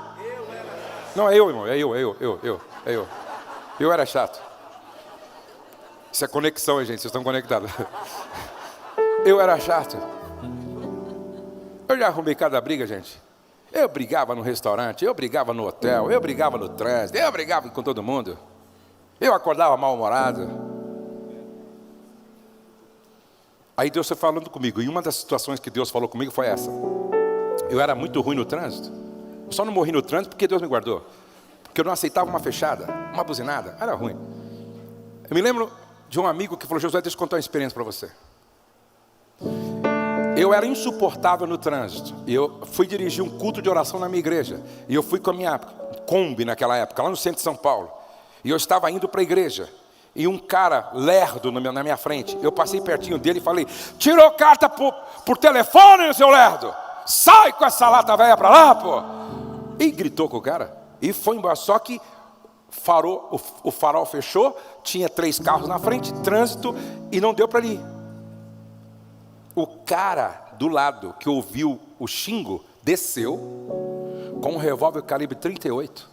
Não, é eu, irmão, é eu. Eu era chato. Isso é conexão, hein, gente, vocês estão conectados. Eu era chato. Eu já arrumei cada briga, gente. Eu brigava no restaurante, eu brigava no hotel, eu brigava no trânsito, eu brigava com todo mundo. Eu acordava mal-humorado. Aí Deus foi falando comigo, e uma das situações que Deus falou comigo foi essa. Eu era muito ruim no trânsito. Eu só não morri no trânsito porque Deus me guardou. Porque eu não aceitava uma fechada, uma buzinada, era ruim. Eu me lembro de um amigo que falou, Josué, deixa eu contar uma experiência para você. Eu era insuportável no trânsito. E eu fui dirigir um culto de oração na minha igreja. E eu fui com a minha Kombi naquela época, lá no centro de São Paulo. E eu estava indo para a igreja. E um cara lerdo na minha frente. Eu passei pertinho dele e falei, tirou carta por telefone, seu lerdo? Sai com essa lata velha para lá, pô. E gritou com o cara. E foi embora. Só que o farol fechou. Tinha 3 carros na frente, trânsito. E não deu para ir. O cara do lado que ouviu o xingo, desceu com um revólver calibre 38,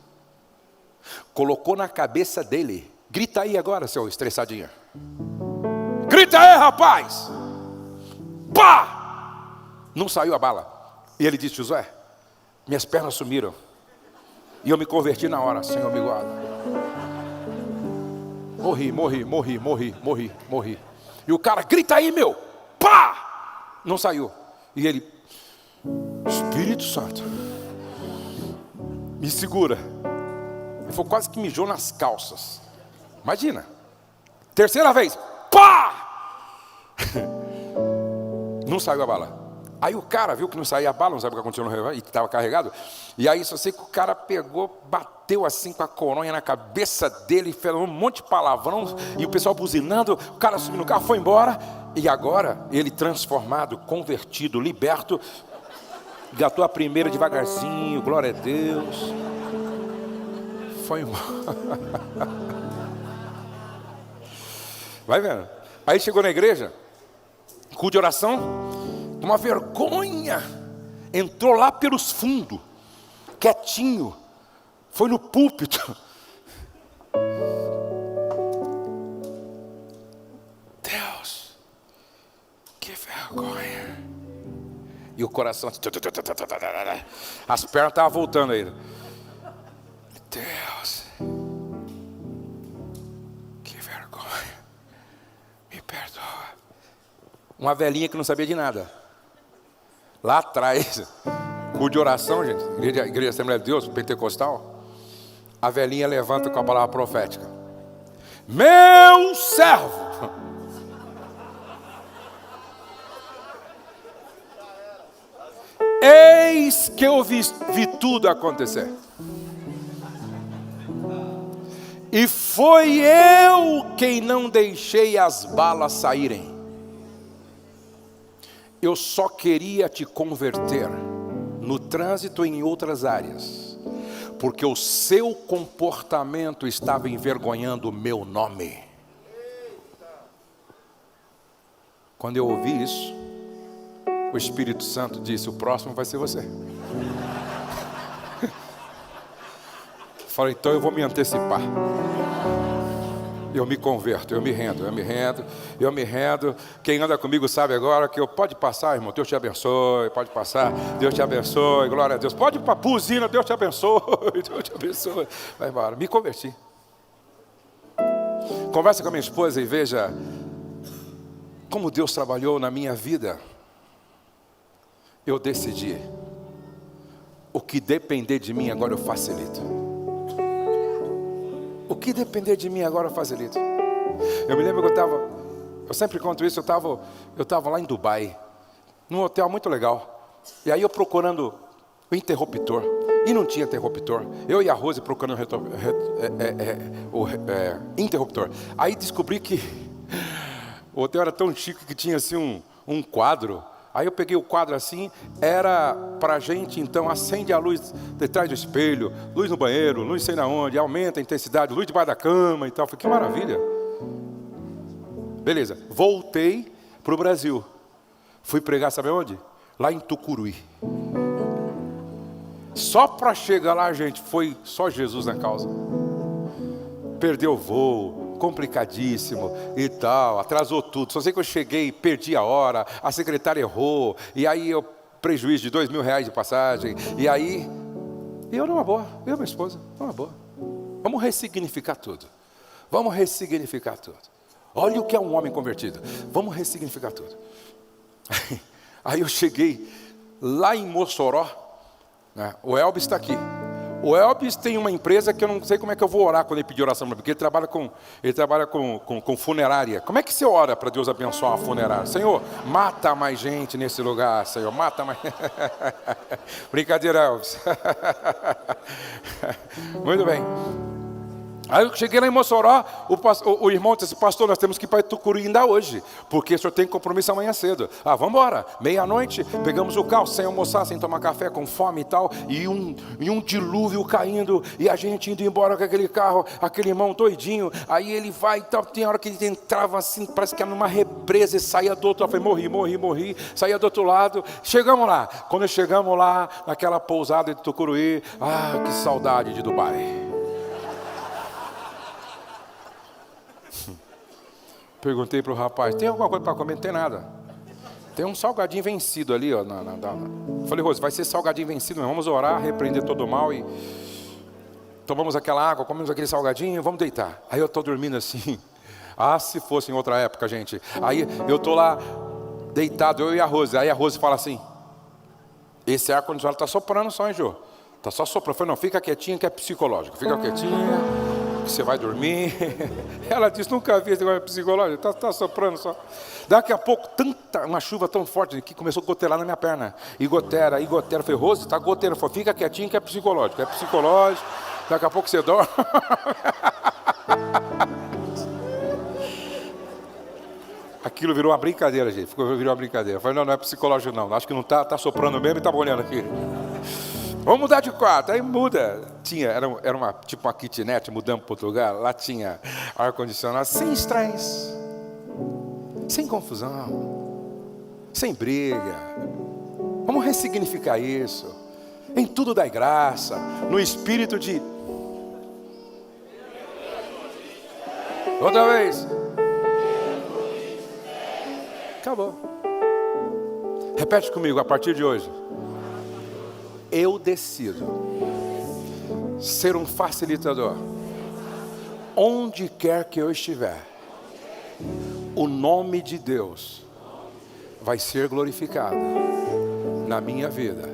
colocou na cabeça dele, grita aí agora, seu estressadinho, grita aí, rapaz, pá, não saiu a bala, e ele disse, Josué, minhas pernas sumiram, e eu me converti na hora, Senhor me guarda, morri, e o cara, grita aí, meu, pá, não saiu. E ele, Espírito Santo, me segura. Ele foi quase que mijou nas calças. Imagina. Terceira vez, pá! Não saiu a bala. Aí o cara viu que não saía a bala, não sabe o que aconteceu no revólver, e que estava carregado. E aí só sei que o cara pegou, bateu assim com a coronha na cabeça dele, fez um monte de palavrão, e o pessoal buzinando, o cara subiu no carro, foi embora. E agora, ele transformado, convertido, liberto, gatou a primeira devagarzinho, glória a Deus. Foi embora. Vai vendo. Aí chegou na igreja, culto de oração, uma vergonha. Entrou lá pelos fundos, quietinho, foi no púlpito. Vergonha. E o coração, as pernas estavam voltando aí. Deus, que vergonha, me perdoa. Uma velhinha que não sabia de nada, lá atrás, culto de oração, gente, igreja Assembleia de Deus, pentecostal. A velhinha levanta com a palavra profética, meu servo, eis que eu vi tudo acontecer. E foi eu quem não deixei as balas saírem. Eu só queria te converter no trânsito e em outras áreas, porque o seu comportamento estava envergonhando o meu nome. Quando eu ouvi isso, o Espírito Santo disse, o próximo vai ser você. Falei, então eu vou me antecipar. Eu me converto, eu me rendo. Quem anda comigo sabe agora que eu pode passar, irmão, Deus te abençoe, pode passar, Deus te abençoe, glória a Deus. Pode ir para a buzina, Deus te abençoe, Deus te abençoe. Vai embora, me converti. Conversa com a minha esposa e veja como Deus trabalhou na minha vida. Eu decidi, o que depender de mim agora eu facilito. O que depender de mim agora eu facilito. Eu me lembro que eu sempre conto isso, eu estava lá em Dubai, num hotel muito legal. E aí eu procurando o interruptor, e não tinha interruptor. Eu e a Rose procurando o interruptor. Aí descobri que o hotel era tão chique que tinha assim um quadro. Aí eu peguei o quadro assim, era pra gente, então, acende a luz de trás do espelho, luz no banheiro, luz sei na onde, aumenta a intensidade, luz debaixo da cama e tal. Falei, que maravilha. Beleza, voltei para o Brasil. Fui pregar, sabe onde? Lá em Tucuruí. Só para chegar lá, gente, foi só Jesus na causa. Perdeu o voo, complicadíssimo e tal, atrasou tudo. Só sei que eu cheguei, perdi a hora, a secretária errou, e aí eu prejuízo de R$2.000 de passagem, e aí, eu numa boa, eu e minha esposa, numa boa. Vamos ressignificar tudo. Vamos ressignificar tudo. Olha o que é um homem convertido. Vamos ressignificar tudo. Aí eu cheguei lá em Mossoró, né? O Elvis está aqui. O Elvis tem uma empresa que eu não sei como é que eu vou orar quando ele pedir oração, porque ele trabalha com funerária. Como é que você ora para Deus abençoar a funerária? Senhor, mata mais gente nesse lugar, Senhor, mata mais... Brincadeira, Elvis. Muito bem. Aí eu cheguei lá em Mossoró, o irmão disse, pastor, nós temos que ir para Tucuruí ainda hoje, porque o senhor tem compromisso amanhã cedo. Ah, vamos embora, meia-noite, pegamos o carro, sem almoçar, sem tomar café, com fome e tal, e um dilúvio caindo, e a gente indo embora com aquele carro, aquele irmão doidinho, aí ele vai e tal, tem hora que ele entrava assim, parece que era numa represa, e saía do outro lado, eu falei, morri, saía do outro lado, chegamos lá, quando chegamos lá, naquela pousada de Tucuruí, ah, que saudade de Dubai. Perguntei para o rapaz, tem alguma coisa para comer? Não tem nada. Tem um salgadinho vencido ali, ó. Falei, Rose, vai ser salgadinho vencido, nós vamos orar, repreender todo o mal e tomamos aquela água, comemos aquele salgadinho, vamos deitar. Aí eu estou dormindo assim. Ah, se fosse em outra época, gente. Aí eu estou lá deitado, eu e a Rose. Aí a Rose fala assim, esse ar-condicionado está soprando só, hein, Jô? Está só soprando. Eu falei, não, fica quietinha que é psicológico. Fica quietinha. Você vai dormir. Ela disse, nunca vi esse negócio psicológico, está soprando só. Daqui a pouco, uma chuva tão forte que começou a gotelar na minha perna. E gotera. Eu falei, Rose, está goteira. Falei, fica quietinho que é psicológico. Daqui a pouco você dorme. Aquilo virou uma brincadeira, gente. Virou uma brincadeira. Eu falei, não é psicológico não. Acho que não está soprando mesmo e está olhando aqui. Vamos mudar de quarto, aí muda. Era uma kitnet, mudamos para outro lugar. Lá tinha ar-condicionado, sem estresse, sem confusão, sem briga. Vamos ressignificar isso. Em tudo dai graça, no espírito de... Outra vez. Acabou. Repete comigo, a partir de hoje. Eu decido ser um facilitador. Onde quer que eu estiver, o nome de Deus vai ser glorificado na minha vida.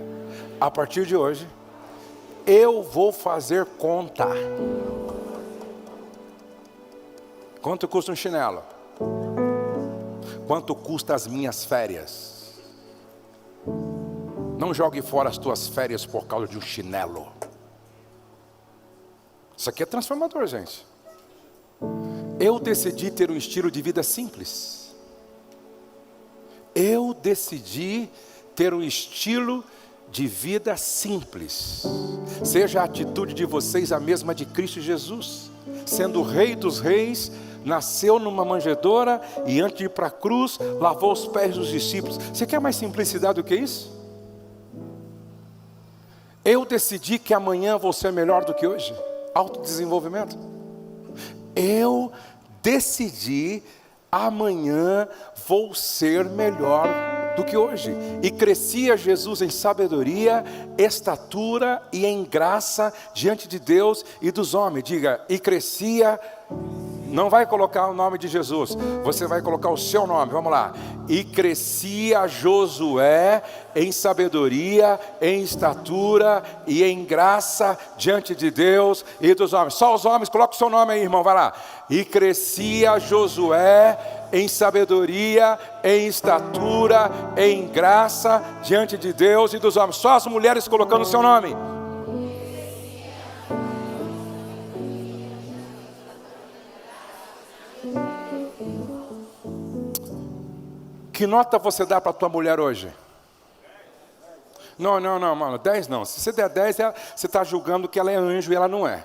A partir de hoje, eu vou fazer conta. Quanto custa um chinelo? Quanto custa as minhas férias? Não jogue fora as tuas férias por causa de um chinelo. Isso aqui é transformador, gente. Eu decidi ter um estilo de vida simples. Eu decidi ter um estilo de vida simples. Seja a atitude de vocês a mesma de Cristo Jesus. Sendo o Rei dos Reis, nasceu numa manjedoura e antes de ir para a cruz, lavou os pés dos discípulos. Você quer mais simplicidade do que isso? Eu decidi que amanhã vou ser melhor do que hoje. Autodesenvolvimento. Eu decidi amanhã vou ser melhor do que hoje. E crescia Jesus em sabedoria, estatura e em graça diante de Deus e dos homens. Diga, e crescia. Não vai colocar o nome de Jesus, você vai colocar o seu nome, vamos lá. E crescia Josué em sabedoria, em estatura e em graça diante de Deus e dos homens. Só os homens, coloca o seu nome aí, irmão, vai lá. E crescia Josué em sabedoria, em estatura, em graça diante de Deus e dos homens. Só as mulheres colocando o seu nome. Que nota você dá para a tua mulher hoje? Não, mano, 10 não. Se você der 10, você está julgando que ela é anjo e ela não é.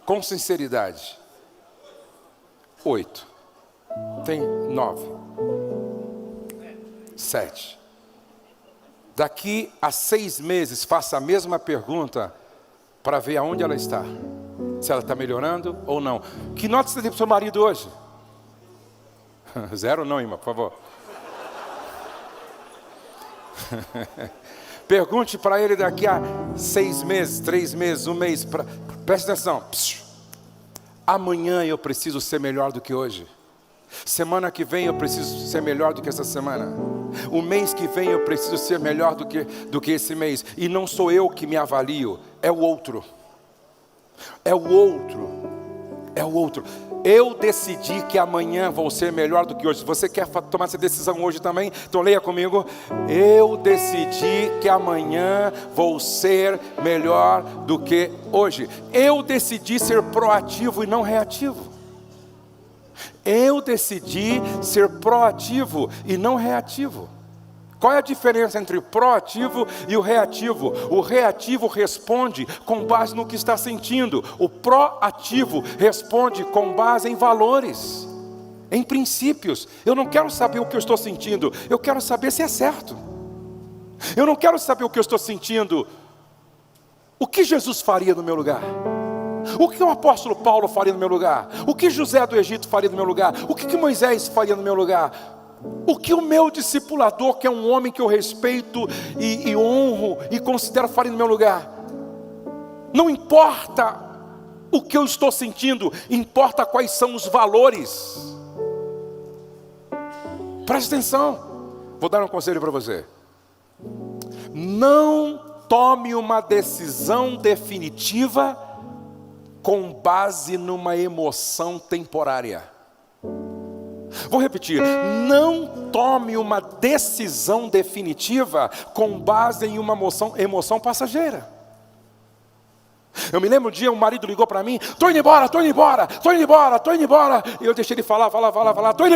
Com sinceridade. 8. Tem 9. 7. Daqui a 6 meses, faça a mesma pergunta para ver aonde ela está. Se ela está melhorando ou não. Que nota você tem para o seu marido hoje? 0 não, irmã, por favor. Pergunte para ele daqui a 6 meses, 3 meses, 1 mês. Preste atenção. Amanhã eu preciso ser melhor do que hoje. Semana que vem eu preciso ser melhor do que essa semana. O mês que vem eu preciso ser melhor do que esse mês. E não sou eu que me avalio, é o outro. É o outro. É o outro. Eu decidi que amanhã vou ser melhor do que hoje. Você quer tomar essa decisão hoje também? Então leia comigo. Eu decidi que amanhã vou ser melhor do que hoje. Eu decidi ser proativo e não reativo. Eu decidi ser proativo e não reativo. Qual é a diferença entre o proativo e o reativo? O reativo responde com base no que está sentindo. O proativo responde com base em valores, em princípios. Eu não quero saber o que eu estou sentindo, eu quero saber se é certo. Eu não quero saber o que eu estou sentindo. O que Jesus faria no meu lugar? O que o apóstolo Paulo faria no meu lugar? O que José do Egito faria no meu lugar? O que Moisés faria no meu lugar? O que o meu discipulador, que é um homem que eu respeito e honro e considero, faria no meu lugar? Não importa o que eu estou sentindo, importa quais são os valores. Preste atenção. Vou dar um conselho para você. Não tome uma decisão definitiva com base numa emoção temporária. Vou repetir, não tome uma decisão definitiva com base em uma emoção passageira. Eu me lembro um dia, um marido ligou para mim: estou indo embora. E eu deixei ele falar, estou indo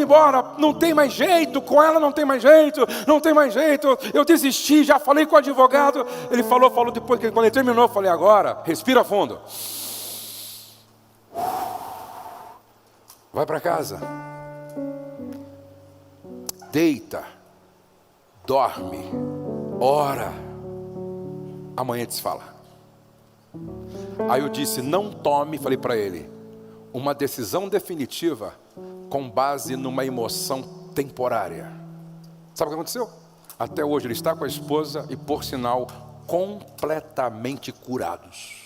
embora, não tem mais jeito, com ela não tem mais jeito, eu desisti, já falei com o advogado. Ele falou depois, que quando ele terminou, eu falei: agora, respira fundo. Vai para casa, deita, dorme, ora, amanhã te fala. Aí eu disse: não tome, falei para ele, uma decisão definitiva com base numa emoção temporária. Sabe o que aconteceu? Até hoje ele está com a esposa e, por sinal, completamente curados.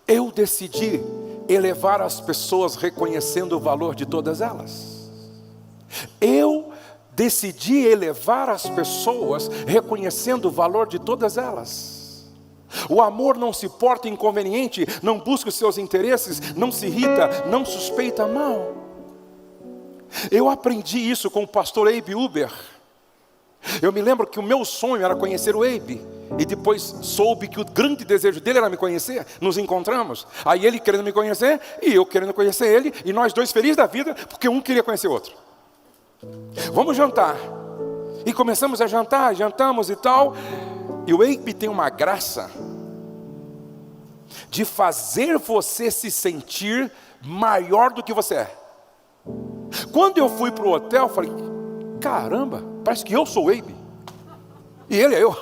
Eu decidi elevar as pessoas reconhecendo o valor de todas elas. Eu decidi elevar as pessoas reconhecendo o valor de todas elas. O amor não se porta inconveniente, não busca os seus interesses, não se irrita, não suspeita mal. Eu aprendi isso com o pastor Abe Uber. Eu me lembro que o meu sonho era conhecer o Abe. E depois soube que o grande desejo dele era me conhecer. Nos encontramos. Aí ele querendo me conhecer e eu querendo conhecer ele. E nós dois felizes da vida, porque um queria conhecer o outro. Vamos jantar. E começamos a jantar, jantamos e tal. E o Abe tem uma graça de fazer você se sentir maior do que você é. Quando eu fui para o hotel, eu falei: caramba, parece que eu sou o Abe e ele é eu.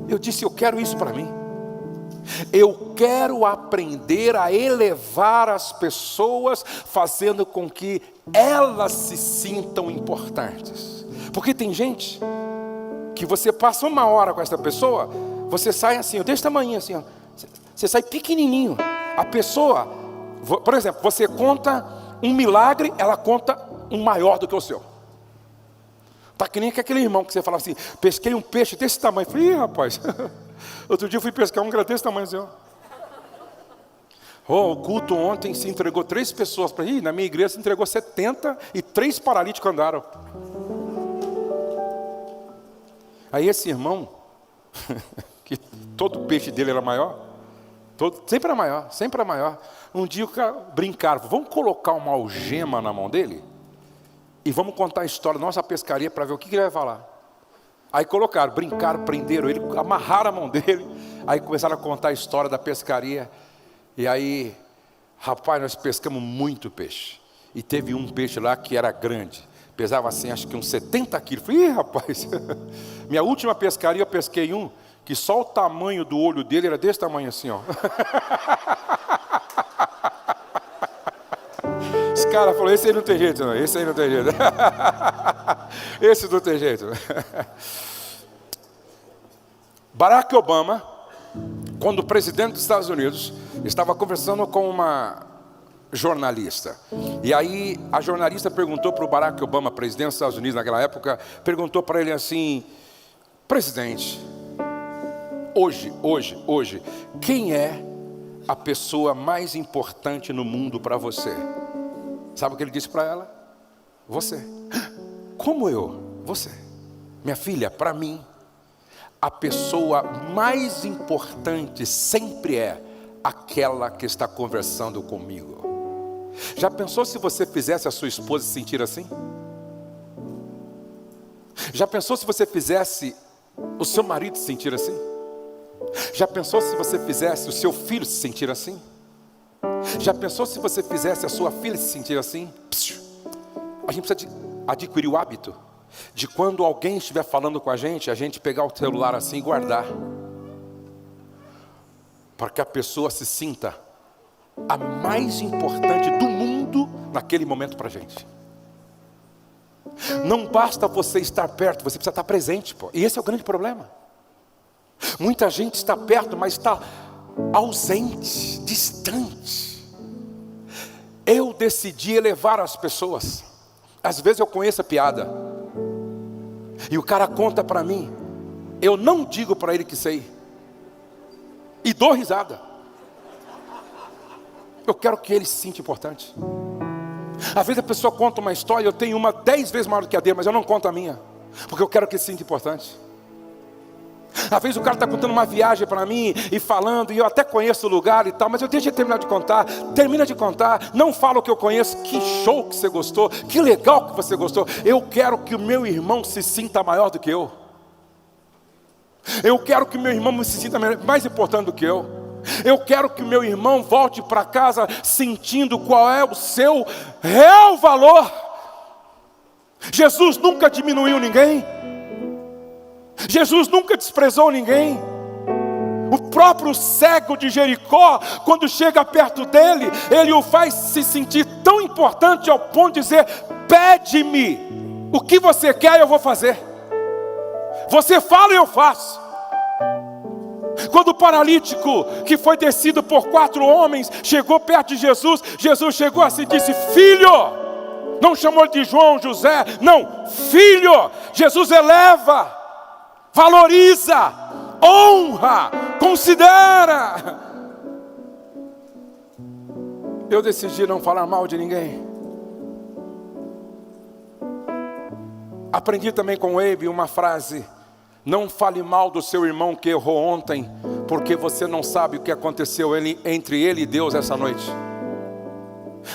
Eu disse: eu quero isso para mim. Eu quero aprender a elevar as pessoas, fazendo com que elas se sintam importantes. Porque tem gente que você passa 1 hora com essa pessoa, você sai assim, desse tamanho assim, ó, você sai pequenininho. A pessoa, por exemplo, você conta um milagre, ela conta um maior do que o seu. Tá que nem aquele irmão que você fala assim: pesquei um peixe desse tamanho. Eu falei: ih, rapaz, outro dia eu fui pescar um que era desse tamanho assim, ó. O culto ontem se entregou 3 pessoas para ir. Na minha igreja se entregou 70 e 3 paralíticos andaram. Aí esse irmão, que todo peixe dele era maior, sempre era maior. Um dia o cara brincaram: vamos colocar uma algema na mão dele e vamos contar a história da nossa pescaria para ver o que ele vai falar. Aí colocaram, brincaram, prenderam ele, amarraram a mão dele. Aí começaram a contar a história da pescaria. E aí, rapaz, nós pescamos muito peixe. E teve um peixe lá que era grande, pesava assim, acho que uns 70 quilos. Falei, ih, rapaz, minha última pescaria eu pesquei um que só o tamanho do olho dele era desse tamanho assim, ó. Esse cara falou, esse aí não tem jeito não, esse aí não tem jeito. Esse não tem jeito. Barack Obama, quando o presidente dos Estados Unidos estava conversando com uma jornalista, e aí a jornalista perguntou para o Barack Obama, presidente dos Estados Unidos naquela época, perguntou para ele assim, presidente, hoje, quem é a pessoa mais importante no mundo para você? Sabe o que ele disse para ela? Você. Como eu? Você. Minha filha, para mim, a pessoa mais importante sempre é aquela que está conversando comigo. Já pensou se você fizesse a sua esposa se sentir assim? Já pensou se você fizesse o seu marido se sentir assim? Já pensou se você fizesse o seu filho se sentir assim? Já pensou se você fizesse a sua filha se sentir assim? A gente precisa adquirir o hábito de quando alguém estiver falando com a gente pegar o celular assim e guardar, para que a pessoa se sinta a mais importante do mundo naquele momento para a gente. Não basta você estar perto, você precisa estar presente, pô. E esse é o grande problema. Muita gente está perto, mas está ausente, distante. Eu decidi elevar as pessoas. Às vezes eu conheço a piada e o cara conta para mim, eu não digo para ele que sei, e dou risada. Eu quero que ele se sinta importante. Às vezes a pessoa conta uma história, eu tenho uma 10 vezes maior do que a dele, mas eu não conto a minha, porque eu quero que ele se sinta importante. Às vezes o cara está contando uma viagem para mim e falando, e eu até conheço o lugar e tal, mas eu deixo ele terminar de contar. Termina de contar, não fala o que eu conheço. Que show que você gostou, que legal que você gostou. Eu quero que o meu irmão se sinta maior do que eu. Eu quero que o meu irmão se sinta mais importante do que eu. Eu quero que o meu irmão volte para casa sentindo qual é o seu real valor. Jesus nunca diminuiu ninguém. Jesus nunca desprezou ninguém. O próprio cego de Jericó, quando chega perto dele, ele o faz se sentir tão importante ao ponto de dizer, pede-me, o que você quer eu vou fazer. Você fala e eu faço. Quando o paralítico, que foi descido por 4 homens, chegou perto de Jesus, Jesus chegou assim e disse, filho, não chamou de João, José, não, filho. Jesus eleva, valoriza, honra, considera. Eu decidi não falar mal de ninguém. Aprendi também com o Abe uma frase, não fale mal do seu irmão que errou ontem, porque você não sabe o que aconteceu entre ele e Deus essa noite.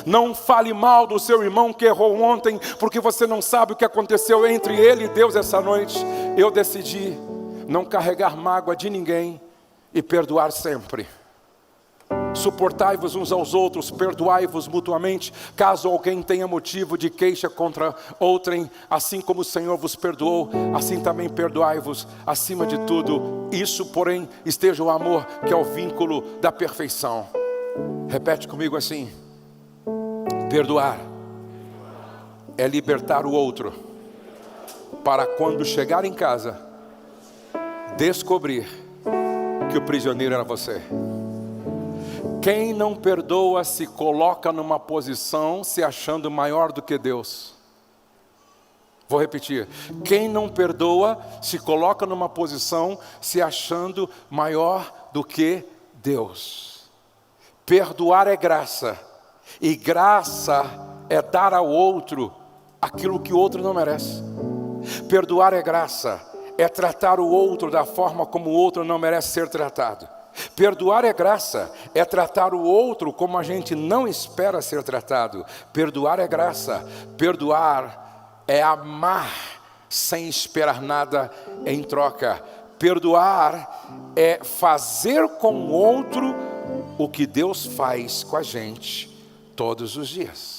Não fale mal do seu irmão que errou ontem, porque você não sabe o que aconteceu entre ele e Deus essa noite. Eu decidi não carregar mágoa de ninguém e perdoar sempre. Suportai-vos uns aos outros, perdoai-vos mutuamente, caso alguém tenha motivo de queixa contra outrem, assim como o Senhor vos perdoou, assim também perdoai-vos. Acima de tudo, isso porém, esteja o amor, que é o vínculo da perfeição. Repete comigo assim: perdoar é libertar o outro, para quando chegar em casa, descobrir que o prisioneiro era você. Quem não perdoa se coloca numa posição se achando maior do que Deus. Vou repetir. Quem não perdoa se coloca numa posição se achando maior do que Deus. Perdoar é graça. E graça é dar ao outro aquilo que o outro não merece. Perdoar é graça. É tratar o outro da forma como o outro não merece ser tratado. Perdoar é graça, é tratar o outro como a gente não espera ser tratado. Perdoar é graça, perdoar é amar sem esperar nada em troca. Perdoar é fazer com o outro o que Deus faz com a gente todos os dias.